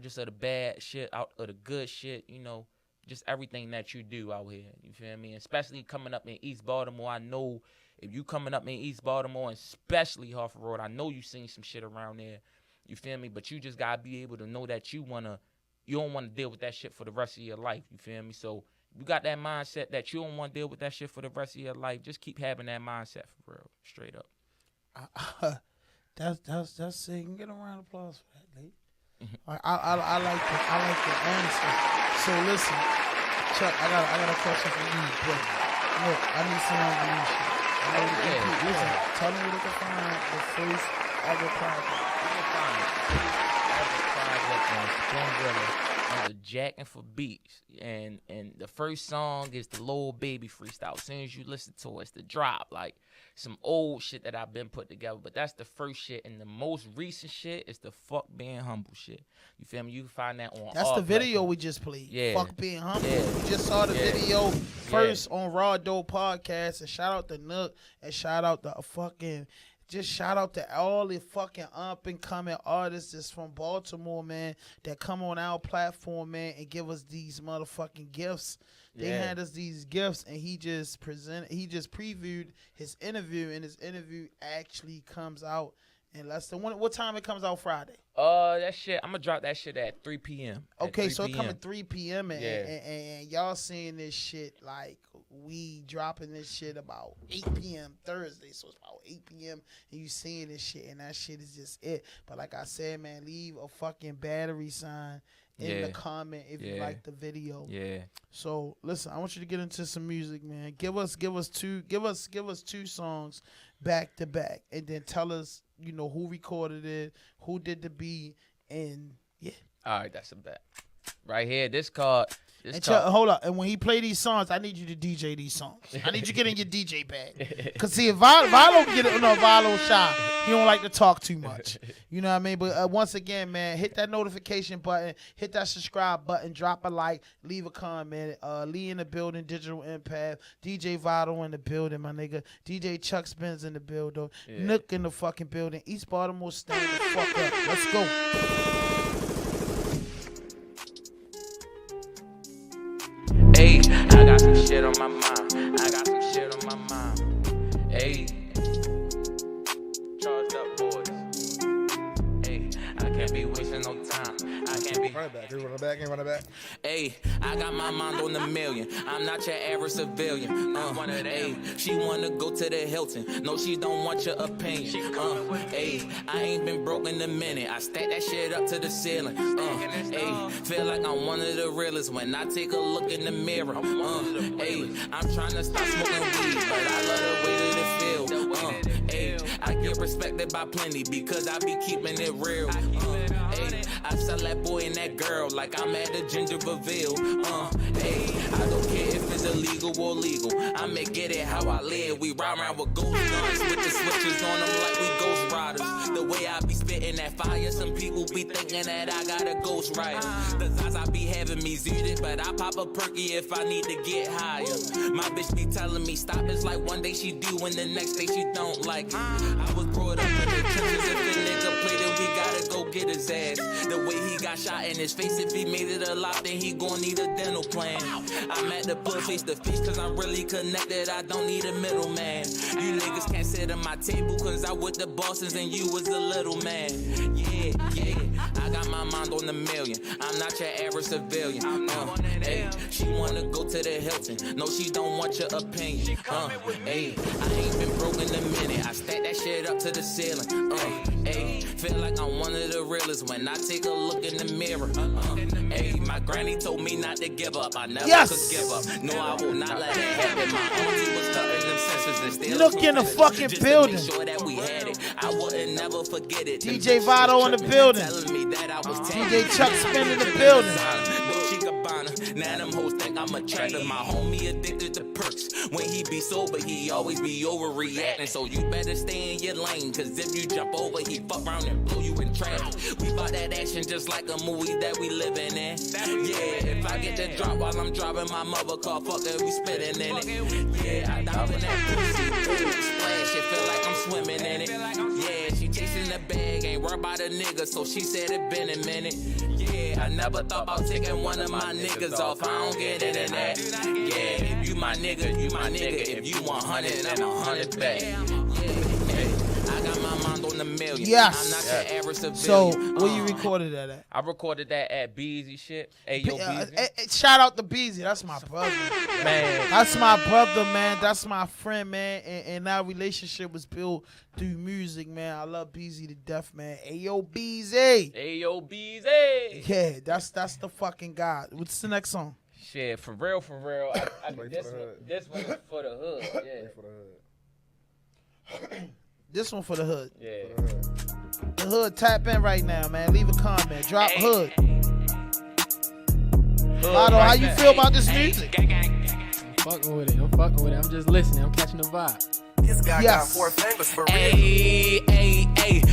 just of the bad shit, out of the good shit, you know, just everything that you do out here. You feel me? Especially coming up in East Baltimore. I know if you coming up in East Baltimore, and especially Harford Road, I know you seen some shit around there. You feel me? But you just gotta be able to know that you don't wanna deal with that shit for the rest of your life. You feel me? So you got that mindset that you don't want to deal with that shit for the rest of your life. Just keep having that mindset, for real, straight up. That's it. You can get a round of applause for that, Nate. I like the answer. So listen, Chuck, I got a question for you, but look, I need some information. Listen, tell me where they can find the first ever project. You can find the first ever project on Springville under Jackin' for Beats, and the first song is the Lil Baby freestyle. As soon as you listen to it, it's the drop, like some old shit that I've been put together. But that's the first shit, and the most recent shit is the Fuck Being Humble shit. You feel me? You can find that on. That's the video we just played. Yeah. Fuck Being Humble. Yeah. We just saw the video first on RAWDOPE podcast, and shout out to NOOK, and shout out to just shout out to all the fucking up-and-coming artists that's from Baltimore, man, that come on our platform, man, and give us these motherfucking gifts. They had us these gifts, and he just previewed his interview, and his interview actually comes out in less than what time it comes out Friday? That shit, I'm gonna drop that shit at 3 p.m. Okay, so it come at 3 p.m. And y'all seeing this shit, like, we dropping this shit about 8 p.m. Thursday, so it's about 8 p.m. and you seeing this shit, and that shit is just it. But like I said, man, leave a fucking battery sign in the comment if you like the video. Yeah. So listen, I want you to get into some music, man. Give us two songs back to back, and then tell us, you know, who recorded it, who did the beat, and yeah. All right, that's a bet. Right here, this card. Hold up, and when he play these songs, I need you to DJ these songs. I need you to get in your DJ bag. Cause see, if Vilo get it, no, Vilo shy. He don't like to talk too much. You know what I mean? But once again, man, hit that notification button, hit that subscribe button, drop a like, leave a comment. Lee in the building, Digital Impact, DJ Vilo in the building, my nigga. DJ CHUCKSPINZ in the building, NOOK in the fucking building. East Baltimore, stand the fuck up. Let's go. Hey, I got some shit on my mind. Hey, charged up boys. Hey, I can't be wasting no time. I can't be. Run it back. Hey, I got my mind on $1 million. I'm not your average civilian. Hey, she wanna go to the Hilton. No, she don't want your opinion. Hey, I ain't been broke in a minute. I stack that shit up to the ceiling. Hey, feel like I'm one of the realest when I take a look in the mirror. Hey, I'm trying to stop smoking weed, but I love the way that it feel. Hey, I get respected by plenty because I be keeping it real. Hey, I sell that boy and that girl like I'm at a gender reveal. Hey, I don't care if it's illegal or legal. I'ma get it how I live. We ride around with ghost guns with the switches on them like we ghost riders. The way I be spitting that fire, some people be thinking that I got a ghost rider. The thoughts I be having me zooted, but I pop a perky if I need to get higher. My bitch be telling me stop. It's like one day she do and the next day she don't like it. I was brought up in the trenches. If the nigga play, then we gotta go get his ass. The way he got got shot in his face. If he made it alive, then he gon' need a dental plan. I'm at the put face to face cause I'm really connected. I don't need a middleman. You niggas can't sit at my table cause I with the bosses and you was the little man. Yeah, I got my mind on the million. I'm not your average civilian. Hey, she wanna go to the Hilton. No, she don't want your opinion. Hey, I ain't been broke in a minute. I stack that shit up to the ceiling. Hey, feel like I'm one of the realest when I take a look in the mirror. Hey, my granny told me not to give up. I never could give up. No, I will not let it happen. My auntie was cutting them senses and still Look in the fucking building. Sure that we had it. I wouldn't never forget it. DJ Vado in the building. DJ Chuck Spin in the building. Now them hoes think I'm attractive. My homie addicted to perks. When he be sober, he always be overreacting. So you better stay in your lane, cause if you jump over, he fuck around and blow you in traffic. We bout that action just like a movie that we living in. Yeah, if I get the drop while I'm driving my mother car, fuck it, we spitting in it. Yeah, I dive in that pussy, splash, it feel like I'm swimming in it. Yeah, she chasing the bag, ain't worried about a nigga, so she said it been a minute. Yeah, I never thought about taking one of my niggas off, I don't get it in that. Yeah, if you my nigga, you my nigga. If you 100, then I'm 100 back. Yeah, I got my mind on the million. Yes. I'm not your average civilian. So, where you recorded that at? I recorded that at Beezy shit. Hey, yo, Beezy. Shout out to Beezy. That's my brother. Man. That's my brother, man. That's my friend, man. And our relationship was built through music, man. I love Beezy to death, man. Hey, yo, Beezy. Hey, yo, Beezy. Yeah, that's the fucking guy. What's the next song? Shit, for real. This one is for the hood. Yeah. For the hood. This one for the hood. Yeah. The hood, tap in right now, man. Leave a comment. Drop hood. Otto, how you feel about this music? I'm fucking with it. I'm just listening. I'm catching the vibe. This guy got 4 fingers for real. Hey,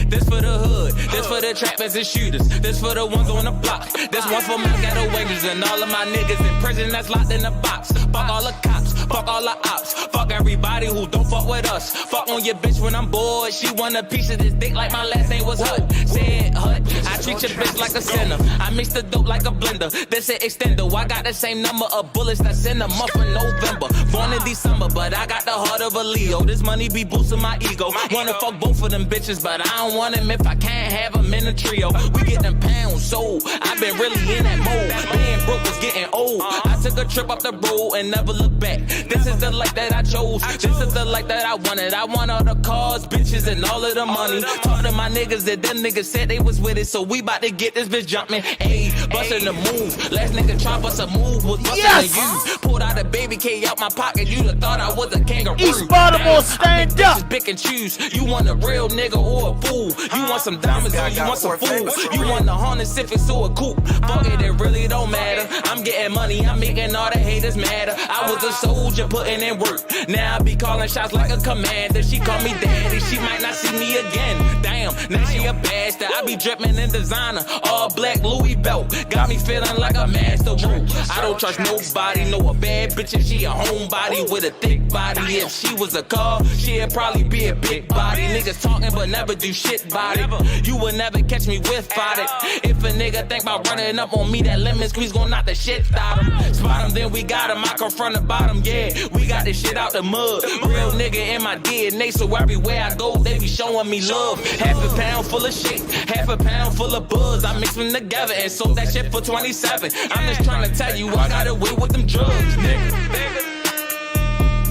this for the hood. This for the trappers and shooters. This for the ones on the block. This one for my ghetto wagers and all of my niggas in prison that's locked in the box. Fuck all the cops. Fuck all the ops. Fuck everybody who don't fuck with us. Fuck on your bitch when I'm bored. She want a piece of this dick like my last name was Hut. Said Hut. I treat your bitch like a sinner. I mix the dope like a blender. This an extender. I got the same number of bullets that's in the month of November. Born in December, but I got the heart of a Leo. This money be boosting my ego. Wanna fuck both of them bitches, but I don't want them if I can't have them in a trio. We get them pounds sold. I've been really in that mode. Being broke was getting old. I took a trip up the road and never looked back. This is the life that I chose. This is the life that I wanted. I want all the cars, bitches, and all of the money. Talk to my niggas that them niggas said they was with it, so we bout to get this bitch jumping. Ayy, bustin' the move. Last nigga try bust a move was bustin' the you. Pulled out a baby K out my pocket. You'd have thought I was a kangaroo. East Baltimore, stand up. Pick and choose. You want a real nigga or a fool? You want some diamonds or you want some food? You want the Honda Civic or a coupe? Fuck it, it really don't matter. I'm getting money, I'm making all the haters madder. I was a soldier putting in work. Now I be calling shots like a commander. She call me daddy, she might not see me again. Damn, now she a bastard. I be dripping in designer, all black Louis belt. Got me feeling like a master. Woo. I don't trust nobody. Know a bad bitch if she a homebody with a thick body. If she was a car, she'd probably be a big body. Niggas talking but never do shit about it. You will never catch me without it. If a nigga think about running up on me, that lemon squeeze gon' knock the shit out him. Spot him, then we got him. I confront the bottom, yeah. We got this shit out the mud. Real nigga in my DNA, so everywhere I go, they be showing me love. Half a pound full of shit, half a pound full of buzz. I mix them together and sold that shit for 27. I'm just trying to tell you, I got away with them drugs, nigga.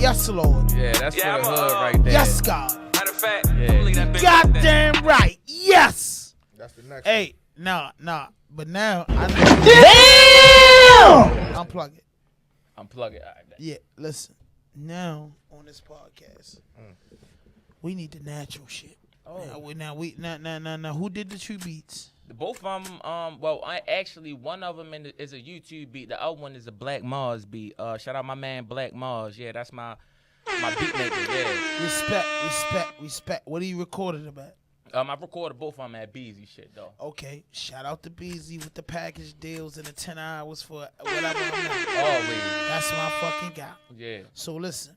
Yes, Lord. Yeah, that's for the hood right there. Yes, God. Matter of fact, Goddamn right. Yes. That's the next Hey, nah. But now I unplug it. Unplug it. All right. Yeah, listen. Now on this podcast, we need the natural shit. Oh, now who did the two beats? Both of them, one of them is a YouTube beat. The other one is a Black Mars beat. Shout out my man Black Mars. Yeah, that's my beat maker. Yeah. Respect. What are you recorded about? I recorded both of them at Beezy shit though. Okay, shout out to Beezy with the package deals and the 10 hours for whatever I'm at. Always. That's my fucking guy. Yeah. So listen,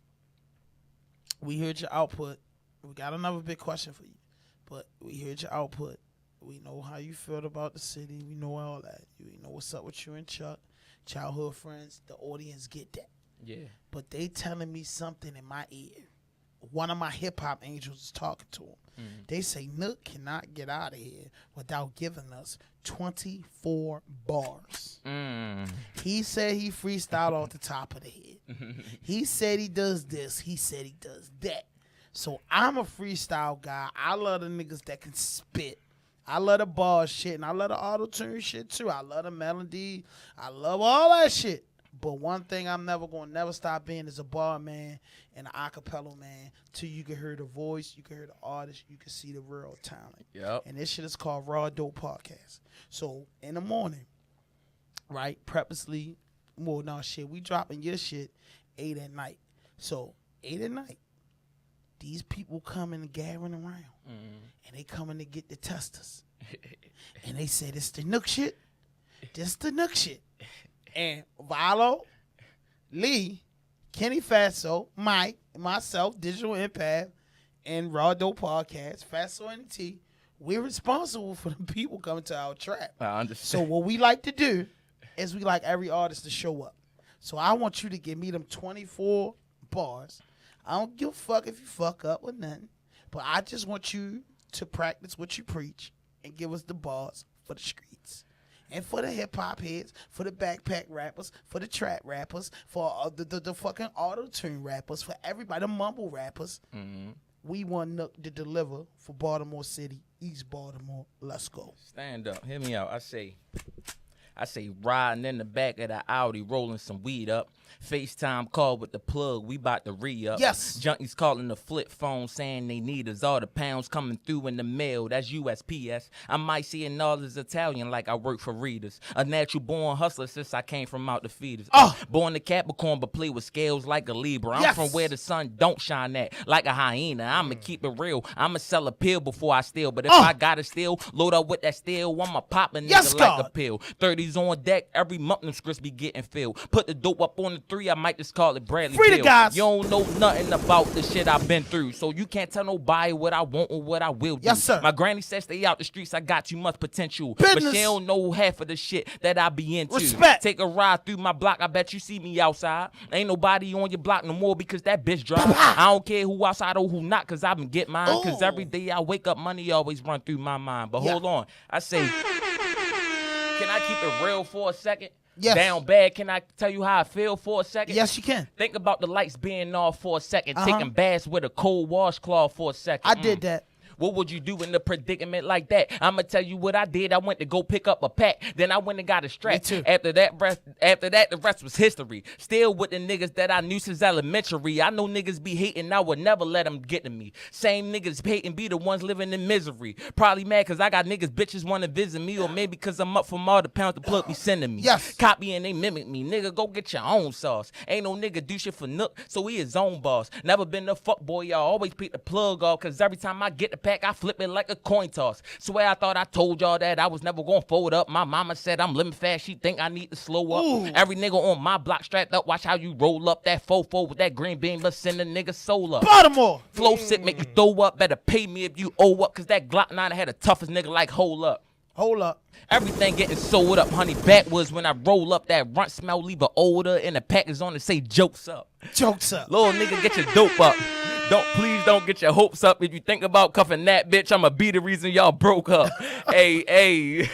we heard your output. We got another big question for you, but we heard your output. We know how you feel about the city. We know all that. We know what's up with you and Chuck. Childhood friends. The audience get that. Yeah. But they telling me something in my ear. One of my hip-hop angels is talking to him. They say Nook cannot get out of here without giving us 24 bars. He said he freestyled off the top of the head. He said he does this. He said he does that. So I'm a freestyle guy. I love the niggas that can spit. I love the bar shit, and I love the auto-tune shit, too. I love the melody. I love all that shit. But one thing I'm never going to never stop being is a bar man and an acapella man till you can hear the voice, you can hear the artist, you can see the real talent. Yep. And this shit is called RAWDOPE Podcast. So in the morning, right, purposely, well, no shit, we dropping your shit 8 at night. So 8 at night, these people coming and gathering around, and they coming to get the testers. And they say, this the Nook shit? This the Nook shit. And Valo, Lee, Kenny Fatso, Mike, myself, Digital Impact, and RAWDOPE Podcast, Fatso and T, we're responsible for the people coming to our trap. I understand. So what we like to do is we like every artist to show up. So I want you to give me them 24 bars. I don't give a fuck if you fuck up or nothing, but I just want you to practice what you preach and give us the bars for the streets. And for the hip-hop heads, for the backpack rappers, for the trap rappers, for the fucking auto-tune rappers, for everybody, the mumble rappers, we want Nook to deliver for Baltimore City, East Baltimore. Let's go. Stand up. Hear me out. I say riding in the back of the Audi, rolling some weed up. FaceTime call with the plug, we bout to re-up. Yes. Junkies calling the flip phone saying they need us. All the pounds coming through in the mail, that's USPS. I might see an all as Italian like I work for Readers. A natural born hustler since I came from out the feeders. Born a Capricorn but play with scales like a Libra. I'm from where the sun don't shine at like a hyena. I'ma keep it real. I'ma sell a pill before I steal. But if I gotta steal, load up with that steel. I'ma pop a nigga like a pill. 30s on deck, every month them scripts be getting filled. Put the dope up on the 3, I might just call it Bradley Free the Bill. guys. You don't know nothing about the shit I've been through, so you can't tell nobody what I want or what I will do. Yes, sir. My granny said stay out the streets, I got too much potential. Business. But she don't know half of the shit that I be into. Respect. Take a ride through my block, I bet you see me outside. Ain't nobody on your block no more because that bitch drive. I don't care who outside or who not, cause I been get mine. Cause every day I wake up, money always run through my mind. But hold on, I say, can I keep it real for a second? Yes. Down bad, can I tell you how I feel for a second? Yes, you can. Think about the lights being off for a second. Taking baths with a cold washcloth for a second. I did that. What would you do in a predicament like that? I'ma tell you what I did. I went to go pick up a pack. Then I went and got a strap. Me too. After that, the rest was history. Still with the niggas that I knew since elementary. I know niggas be hating. I would never let them get to me. Same niggas hating be the ones living in misery. Probably mad because I got niggas bitches want to visit me. Or maybe because I'm up from all the pounds the plug be sending me. Yes. Copy and they mimic me. Nigga, go get your own sauce. Ain't no nigga do shit for Nook, so he his own boss. Never been a fuck boy, y'all. Always pick the plug off. Because every time I get the pack, I flip it like a coin toss. Swear I thought I told y'all that I was never gonna fold up. My mama said I'm living fast. She think I need to slow up. Ooh. Every nigga on my block strapped up. Watch how you roll up that fofo with that green bean. Let's send a nigga soul up. Baltimore. Flow sick, make you throw up. Better pay me if you owe up. Cause that Glock 9 had the toughest nigga like hold up. Hold up. Everything getting sold up, honey. Backwards when I roll up, that runt smell leave a odor, and the pack is on to say jokes up. Jokes up. Little nigga, get your dope up. Please don't get your hopes up. If you think about cuffing that bitch, I'ma be the reason y'all broke up. Hey.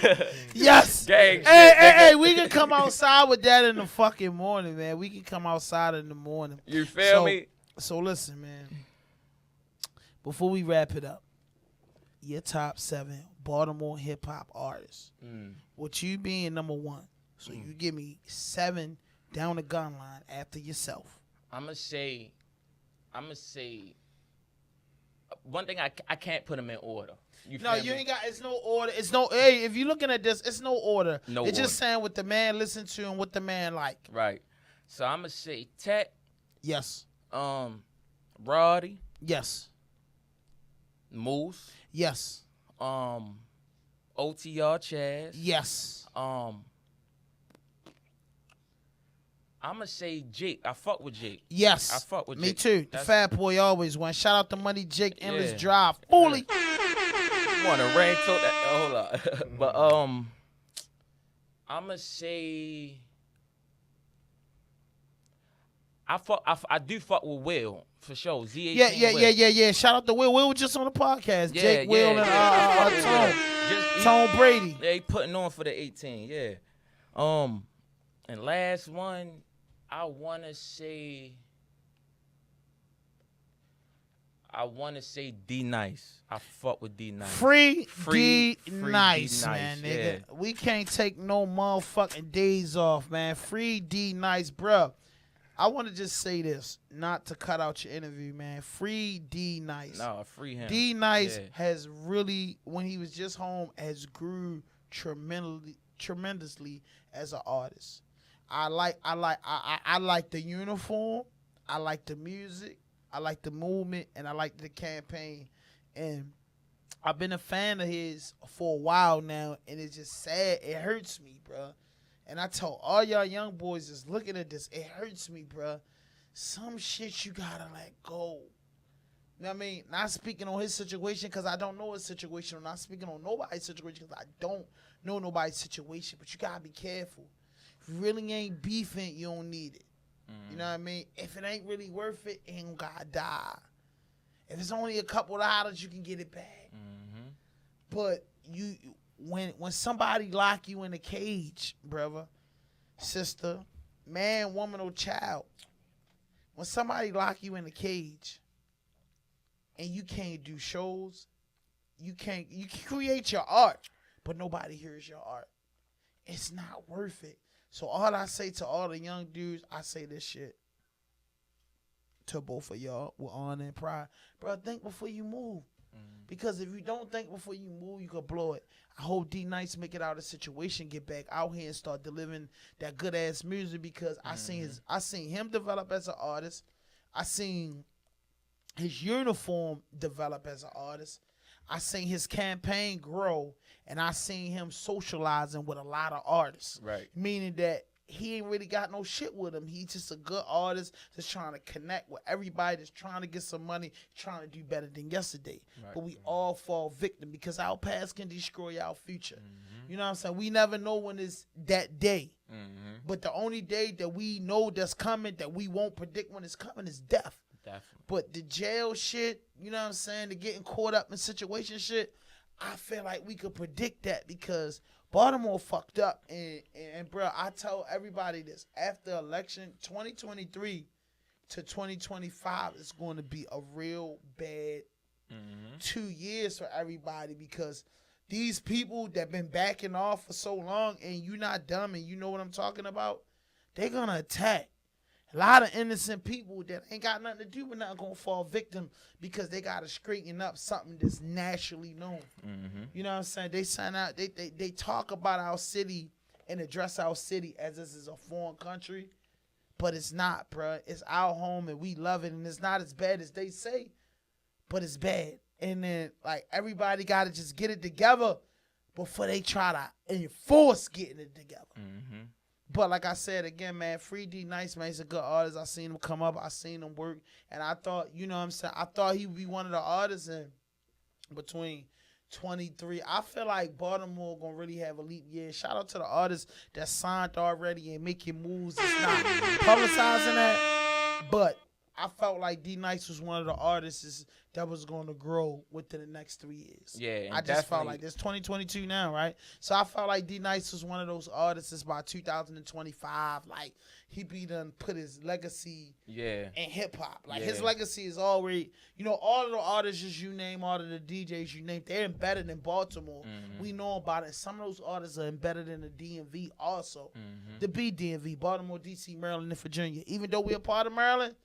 Yes. Gang Hey, we can come outside with that in the fucking morning, man. We can come outside in the morning. You feel me? So listen, man. Before we wrap it up, your top 7 Baltimore hip hop artists. With you being number 1. So you give me 7 down the gun line after yourself. I'ma say one thing, I can't put them in order. You ain't got. It's no order. It's no. Hey, if you're looking at this, it's no order. No it's order. just saying what the man listened to and what the man like. Right. So I'ma say Tech. Yes. Roddy. Yes. Moose. Yes. OTR Chaz. Yes. I'ma say Jake. I fuck with Jake. Yes. I fuck with Me Jake. too. The That's- fat boy always won. Shout out to Money Jake, Endless Yeah. Drive. Fully. wanna rain talk that? Hold on. But I'ma say I do fuck with Will for sure. Z18 Yeah. Shout out to Will. Will was just on the podcast. Jake, Will, and Tone Brady. Yeah, he putting on for the 18. Yeah. And last one, I wanna say D Nice. I fuck with D Nice. Free D Nice, man, nigga. Yeah. We can't take no motherfucking days off, man. Free D Nice, bruh. I want to just say this, not to cut out your interview, man. Free D Nice. No, free him. D Nice has really, when he was just home, has grew tremendously as an artist. I like the uniform. I like the music. I like the movement, and I like the campaign. And I've been a fan of his for a while now, and it's just sad. It hurts me, bro. And I told all y'all young boys that's looking at this, it hurts me, bro. Some shit you gotta let go. You know what I mean? Not speaking on his situation because I don't know his situation. I'm not speaking on nobody's situation because I don't know nobody's situation. But you gotta be careful. If you really ain't beefing, you don't need it. You know what I mean? If it ain't really worth it, it ain't gotta die. If it's only a couple of dollars, you can get it back. But when somebody lock you in a cage, brother, sister, man, woman, or child, when somebody lock you in a cage and you can't do shows, you can create your art, but nobody hears your art. It's not worth it. So all I say to all the young dudes, I say this shit to both of y'all with honor and pride. Bro, think before you move. Because if you don't think before you move, you could blow it. I hope D Nice make it out of the situation, get back out here and start delivering that good ass music because I seen him develop as an artist. I seen his uniform develop as an artist. I seen his campaign grow, and I seen him socializing with a lot of artists. Right. Meaning that he ain't really got no shit with him. He's just a good artist that's trying to connect with everybody that's trying to get some money, trying to do better than yesterday. Right. But we all fall victim because our past can destroy our future. You know what I'm saying? We never know when it's that day. But the only day that we know that's coming, that we won't predict when it's coming, is death. Definitely. But the jail shit, you know what I'm saying, the getting caught up in situation shit, I feel like we could predict that because Baltimore fucked up. And bro, I tell everybody this. After election 2023 to 2025 is going to be a real bad 2 years for everybody because these people that been backing off for so long and you not dumb and you know what I'm talking about, they're going to attack. A lot of innocent people that ain't got nothing to do with nothing gonna fall victim because they gotta straighten up something that's naturally known. You know what I'm saying? They sign out. They talk about our city and address our city as this is a foreign country, but it's not, bruh. It's our home and we love it, and it's not as bad as they say, but it's bad. And then like everybody gotta just get it together before they try to enforce getting it together. But like I said, again, man, Free D Nice, man, he's a good artist. I seen him come up. I seen him work. And I thought, you know what I'm saying, I thought he would be one of the artists in between 23. I feel like Baltimore going to really have a leap year. Shout out to the artists that signed already and making moves. It's not publicizing that. But I felt like D Nice was one of the artists that was going to grow within the next 3 years. Yeah, I just felt like it's 2022 now, right? So I felt like D Nice was one of those artists by 2025. Like he be done put his legacy in hip hop. Like his legacy is already, you know, all of the artists you name, all of the DJs you name, they're embedded in Baltimore. We know about it. Some of those artists are embedded in the DMV also. The BDMV, Baltimore, DC, Maryland, and Virginia. Even though we're a part of Maryland,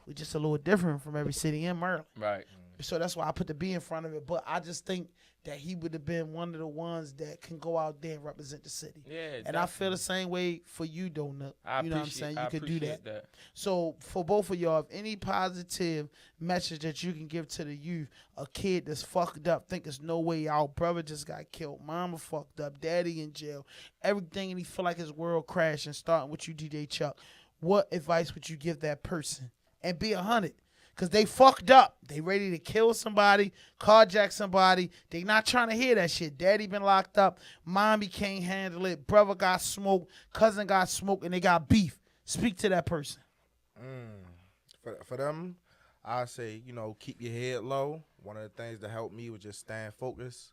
we're just a little different from every city in Maryland. Right. So that's why I put the B in front of it. But I just think that he would have been one of the ones that can go out there and represent the city. Yeah, and definitely. I feel the same way for you, though, Nook. You know what I'm saying? You could do that. So for both of y'all, if any positive message that you can give to the youth, a kid that's fucked up, think there's no way our brother just got killed, mama fucked up, daddy in jail, everything, and he feel like his world crashing, starting with you, DJ Chuck, what advice would you give that person? And be 100. Because they fucked up. They ready to kill somebody, carjack somebody. They not trying to hear that shit. Daddy been locked up. Mommy can't handle it. Brother got smoked. Cousin got smoked, and they got beef. Speak to that person. For them, I say, keep your head low. One of the things that helped me was just staying focused.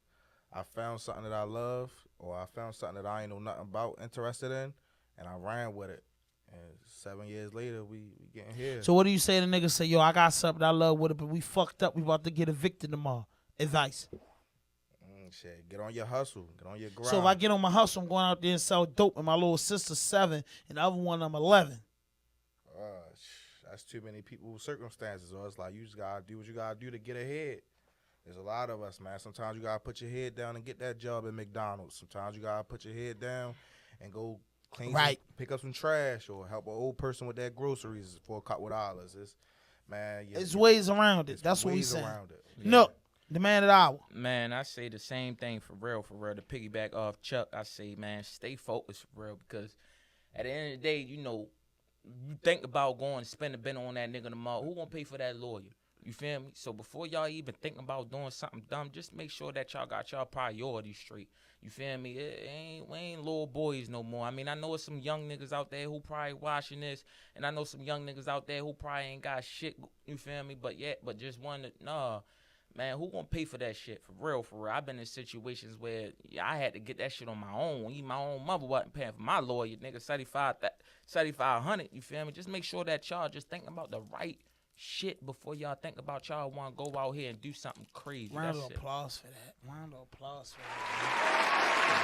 I found something that I love, or I found something that I ain't know nothing about, interested in, and I ran with it. And 7 years later, we getting here. So what do you say to niggas say, yo, I got something I love with it, but we fucked up. We about to get evicted tomorrow. Advice. Shit, get on your hustle. Get on your grind. So if I get on my hustle, I'm going out there and sell dope, and my little sister's 7, and the other one I'm 11. That's too many people's circumstances. Or it's like you just gotta do what you gotta do to get ahead. There's a lot of us, man. Sometimes you gotta put your head down and get that job at McDonald's. Sometimes you gotta put your head down and go clean, pick up some trash, or help an old person with their groceries for a couple dollars. It's ways around it. That's what we saying. No, the man of the hour. Man, I say the same thing for real. To piggyback off Chuck, I say, man, stay focused for real, because at the end of the day, you think about going and spending a bit on that nigga tomorrow. Who gonna pay for that lawyer? You feel me? So before y'all even thinking about doing something dumb, just make sure that y'all got y'all priorities straight. You feel me? We ain't little boys no more. I mean, I know it's some young niggas out there who probably watching this, and I know some young niggas out there who probably ain't got shit. You feel me? But just wanted man, who gonna pay for that shit? For real. I've been in situations where I had to get that shit on my own. Even my own mother wasn't paying for my lawyer, nigga, $7,500. You feel me? Just make sure that y'all just thinking about the right shit before y'all think about y'all want to go out here and do something crazy. Round of applause for that. Round of applause for that.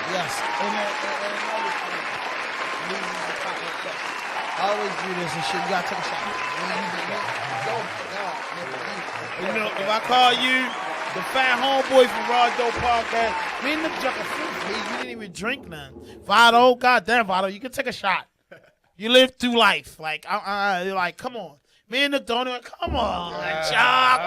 Yes. I always do this and shit. You gotta take a shot. If I call you the fat homeboy from RAWDOPE podcast, me and the Juck of fruit, you didn't even drink none. Vado, goddamn Vado, you can take a shot. You live through life. Like, come on. Me and the donor, come on, Chuck.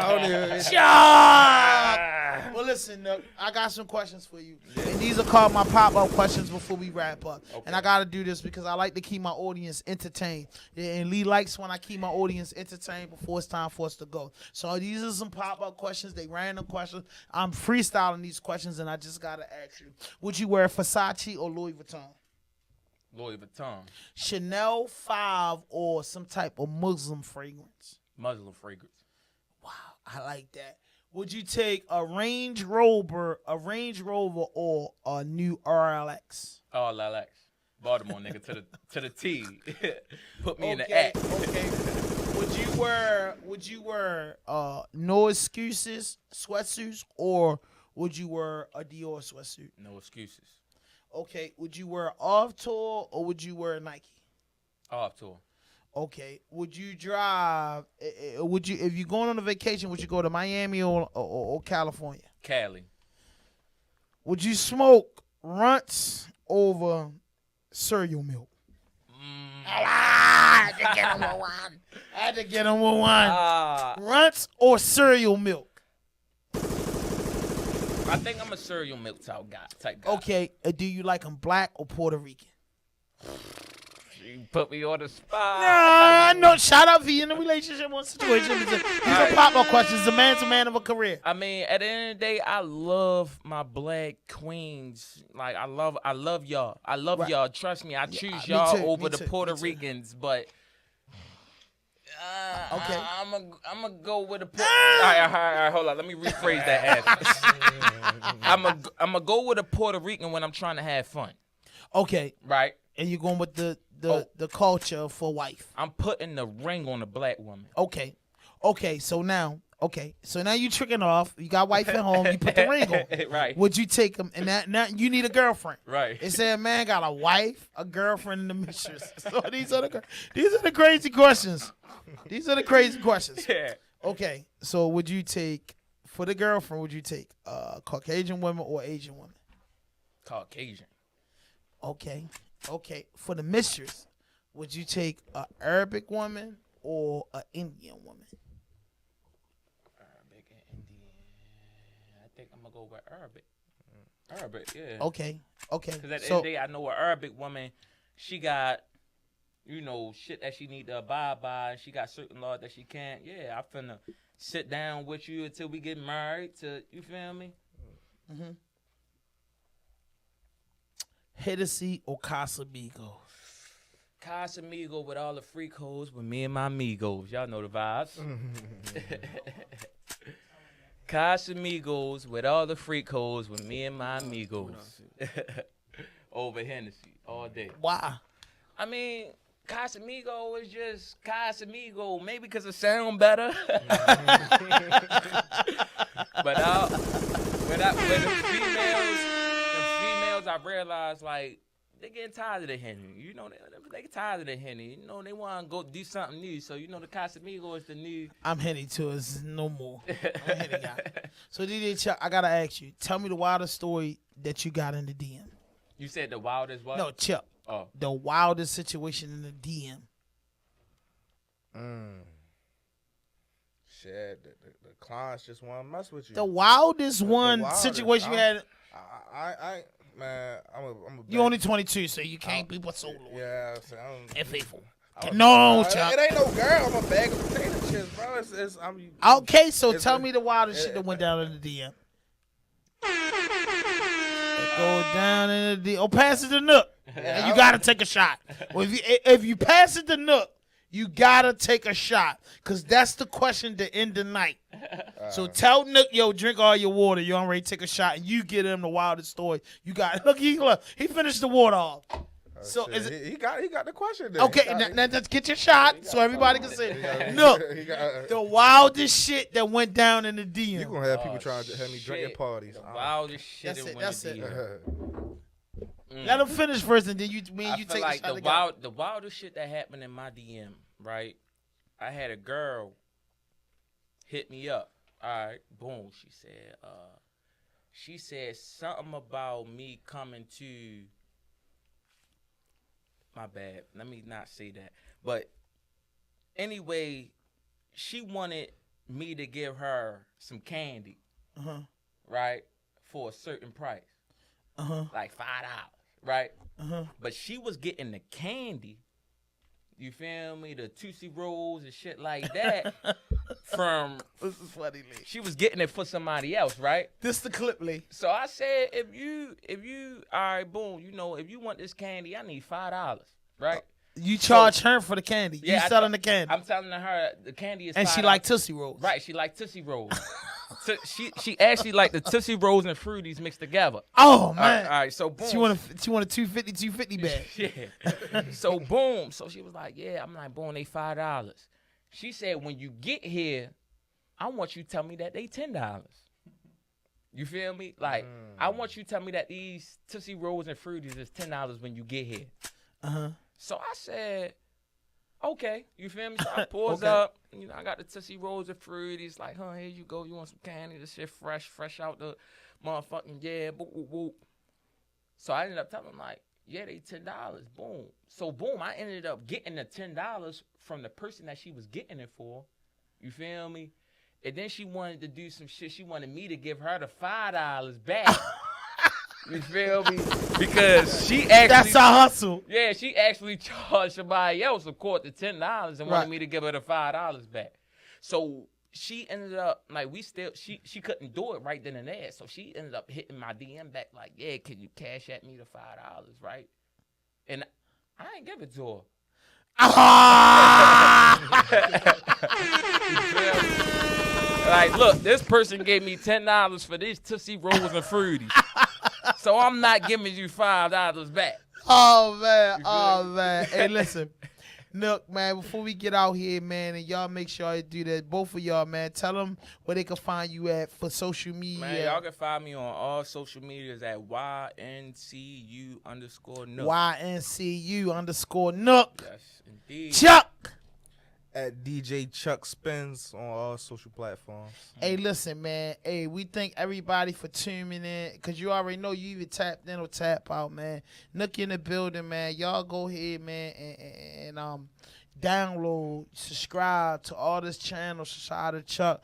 Well, listen, Nook, I got some questions for you. And these are called my pop-up questions before we wrap up. Okay. And I got to do this because I like to keep my audience entertained. And Lee likes when I keep my audience entertained before it's time for us to go. So these are some pop-up questions. They random questions. I'm freestyling these questions, and I just got to ask you. Would you wear Versace or Louis Vuitton? Louis Vuitton. Chanel 5 or some type of Muslim fragrance? Muslim fragrance. Wow, I like that. Would you take a Range Rover or a new RLX? RLX. Baltimore nigga to the T. Put me in the act. Okay. Would you wear No Excuses sweatsuits, or would you wear a Dior sweatsuit? No Excuses. Okay, would you wear Off Tour or would you wear Nike? Off Tour. Okay, would you drive? If you're going on a vacation, would you go to Miami or California? Cali. Would you smoke runts over cereal milk? I had to get him with one. Runts or cereal milk? I think I'm a cereal milk type guy. Okay, do you like them black or Puerto Rican? You put me on the spot. No, shout out for you in a relationship or situation. These are pop-up questions. The man's a man of a career. I mean, at the end of the day, I love my black queens. Like, I love y'all. I love y'all. Trust me, I choose y'all over the Puerto Ricans, but okay. I'm gonna go with a all right, hold on. Let me rephrase that answer. I'm gonna go with a Puerto Rican when I'm trying to have fun. Okay. Right. And you're going with the culture for wife. I'm putting the ring on a black woman. Okay. So now you tricking off. You got wife at home. You put the ring on. Right. Would you take them? And now you need a girlfriend. Right. It said, man got a wife, a girlfriend, and a mistress. So these are the crazy questions. These are the crazy questions. Yeah. Okay. So would you take, for the girlfriend, would you take Caucasian women or Asian women? Caucasian. Okay. For the mistress, would you take an Arabic woman or an Indian woman? Arabic and Indian. I think I'm gonna go with Arabic. Arabic, yeah. Okay. Because at the end of the day, I know an Arabic woman. She got you know, shit that she need to abide by, and she got certain laws that she can't. Yeah, I finna sit down with you until we get married. You feel me? Mm-hmm. Hennessy or Casamigo? Casamigo with all the freak hoes with me and my amigos. Y'all know the vibes. Casamigos with all the freak hoes with me and my amigos. Over Hennessy all day. Why? I mean, Casamigo is just Casamigo. Maybe because it sound better. But when the females, I realized, like, they getting tired of the Henny. You know, they get tired of the Henny. You know, they want to go do something new. So, you know, the Casamigo is the new. I'm Henny too. It's no more. I'm a Henny guy. So, DJ Chuck, I got to ask you. Tell me the wildest story that you got in the DM. You said the wildest what? No, Chuck. Oh. The wildest situation in the DM. Shit, the clients just want to mess with you. The wildest situation you had. Man, I'm a you only 22, so you can't be but so loyal. Yeah, and faithful. No, Chuck. It ain't no girl. I'm a bag of potato chips, bro. Okay, so tell me the wildest shit that went down in the DM. Go down in the DM. Oh, pass it to Nook. And you got to take a shot. Well, if you pass it to Nook, you got to take a shot. Because that's the question to end the night. So tell Nook, yo, drink all your water. You already take a shot, and you get him the wildest story. You got look, he finished the water off. So shit. is it, he got the question there. Okay, now let's get your shot so everybody can say, Nook, the wildest shit that went down in the DM. You gonna have people trying to have me drink at parties. The wildest shit That's it. DM. Let him finish first, and then you take like a shot. the wildest shit that happened in my DM, right? I had a girl hit me up. All right, boom. She said something about me coming to. My bad. Let me not say that. But anyway, she wanted me to give her some candy, right, for a certain price, like $5, right? But she was getting the candy. You feel me? The Tootsie Rolls and shit like that from. This is funny, Lee. She was getting it for somebody else, right? This the clip, Lee. So I said, if you, all right, boom, you know, if you want this candy, I need $5, right? You charge her for the candy. Yeah, you selling the candy. I'm telling her the candy is $5. And she like Tootsie Rolls. Right, she like Tootsie Rolls. She actually like the Tootsie Rolls and Fruities mixed together. Oh, man. All right, so boom. She want a 250 bag. Yeah. So boom. So she was like, yeah. I'm like, boom, they $5. She said, when you get here, I want you to tell me that they $10. You feel me? Like, I want you to tell me that these Tootsie Rolls and Fruities is $10 when you get here. So I said, okay. You feel me? So I pulls up. You know, I got the Tootsie Rolls and Fruities. Like, here you go. You want some candy? This shit fresh out the motherfucking, yeah, boop, boop, boop. So I ended up telling them, like, yeah, they $10. Boom. So, boom, I ended up getting the $10 from the person that she was getting it for. You feel me? And then she wanted to do some shit. She wanted me to give her the $5 back. You feel me? Because she actually... That's a hustle. Yeah, she actually charged somebody else, of course, the $10 and wanted me to give her the $5 back. So she ended up, like, she couldn't do it right then and there. So she ended up hitting my DM back like, yeah, can you cash at me the $5, right? And I ain't give it to her. Like, look, this person gave me $10 for these Tootsie Rolls and Fruities. So I'm not giving you $5 back. Oh, man. Hey, listen. Nook, man, before we get out here, man, and y'all make sure you do that. Both of y'all, man, tell them where they can find you at for social media. Man, y'all can find me on all social medias at YNCU_Nook. YNCU_Nook. Yes, indeed. Chuck. At DJCHUCKSPINZ on all social platforms. Hey, listen, man. Hey, we thank everybody for tuning in because you already know you either tapped in or tap out, man. Nook in the building, man. Y'all go ahead, man, and download, subscribe to all this channel. Shout out to Chuck.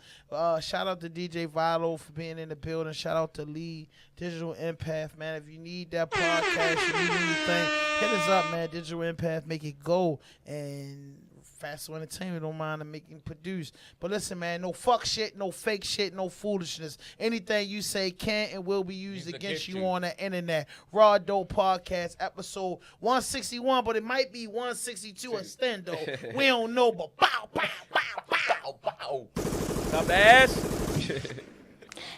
Shout out to DJ Vilo for being in the building. Shout out to Lee, Digital Empath, man. If you need that podcast, you need anything, hit us up, man. Digital Empath, make it go. And Faster Entertainment don't mind making produce. But listen, man, no fuck shit, no fake shit, no foolishness. Anything you say can and will be used against you on the internet. Raw Dope Podcast, episode 161, but it might be 162 extendo. We don't know, but bow, bow, bow, bow, bow. Stop the ass.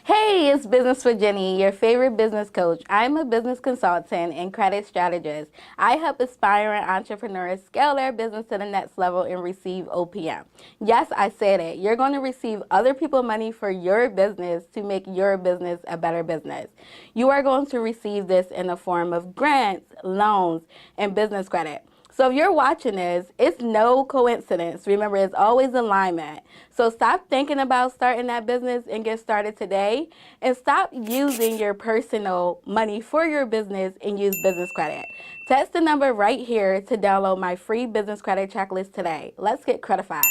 Hey, it's Business with Jenny, your favorite business coach. I'm a business consultant and credit strategist. I help aspiring entrepreneurs scale their business to the next level and receive OPM. Yes, I said it. You're going to receive other people's money for your business to make your business a better business. You are going to receive this in the form of grants, loans, and business credit. So if you're watching this, it's no coincidence. Remember, it's always alignment. So stop thinking about starting that business and get started today. And stop using your personal money for your business and use business credit. Text the number right here to download my free business credit checklist today. Let's get credified.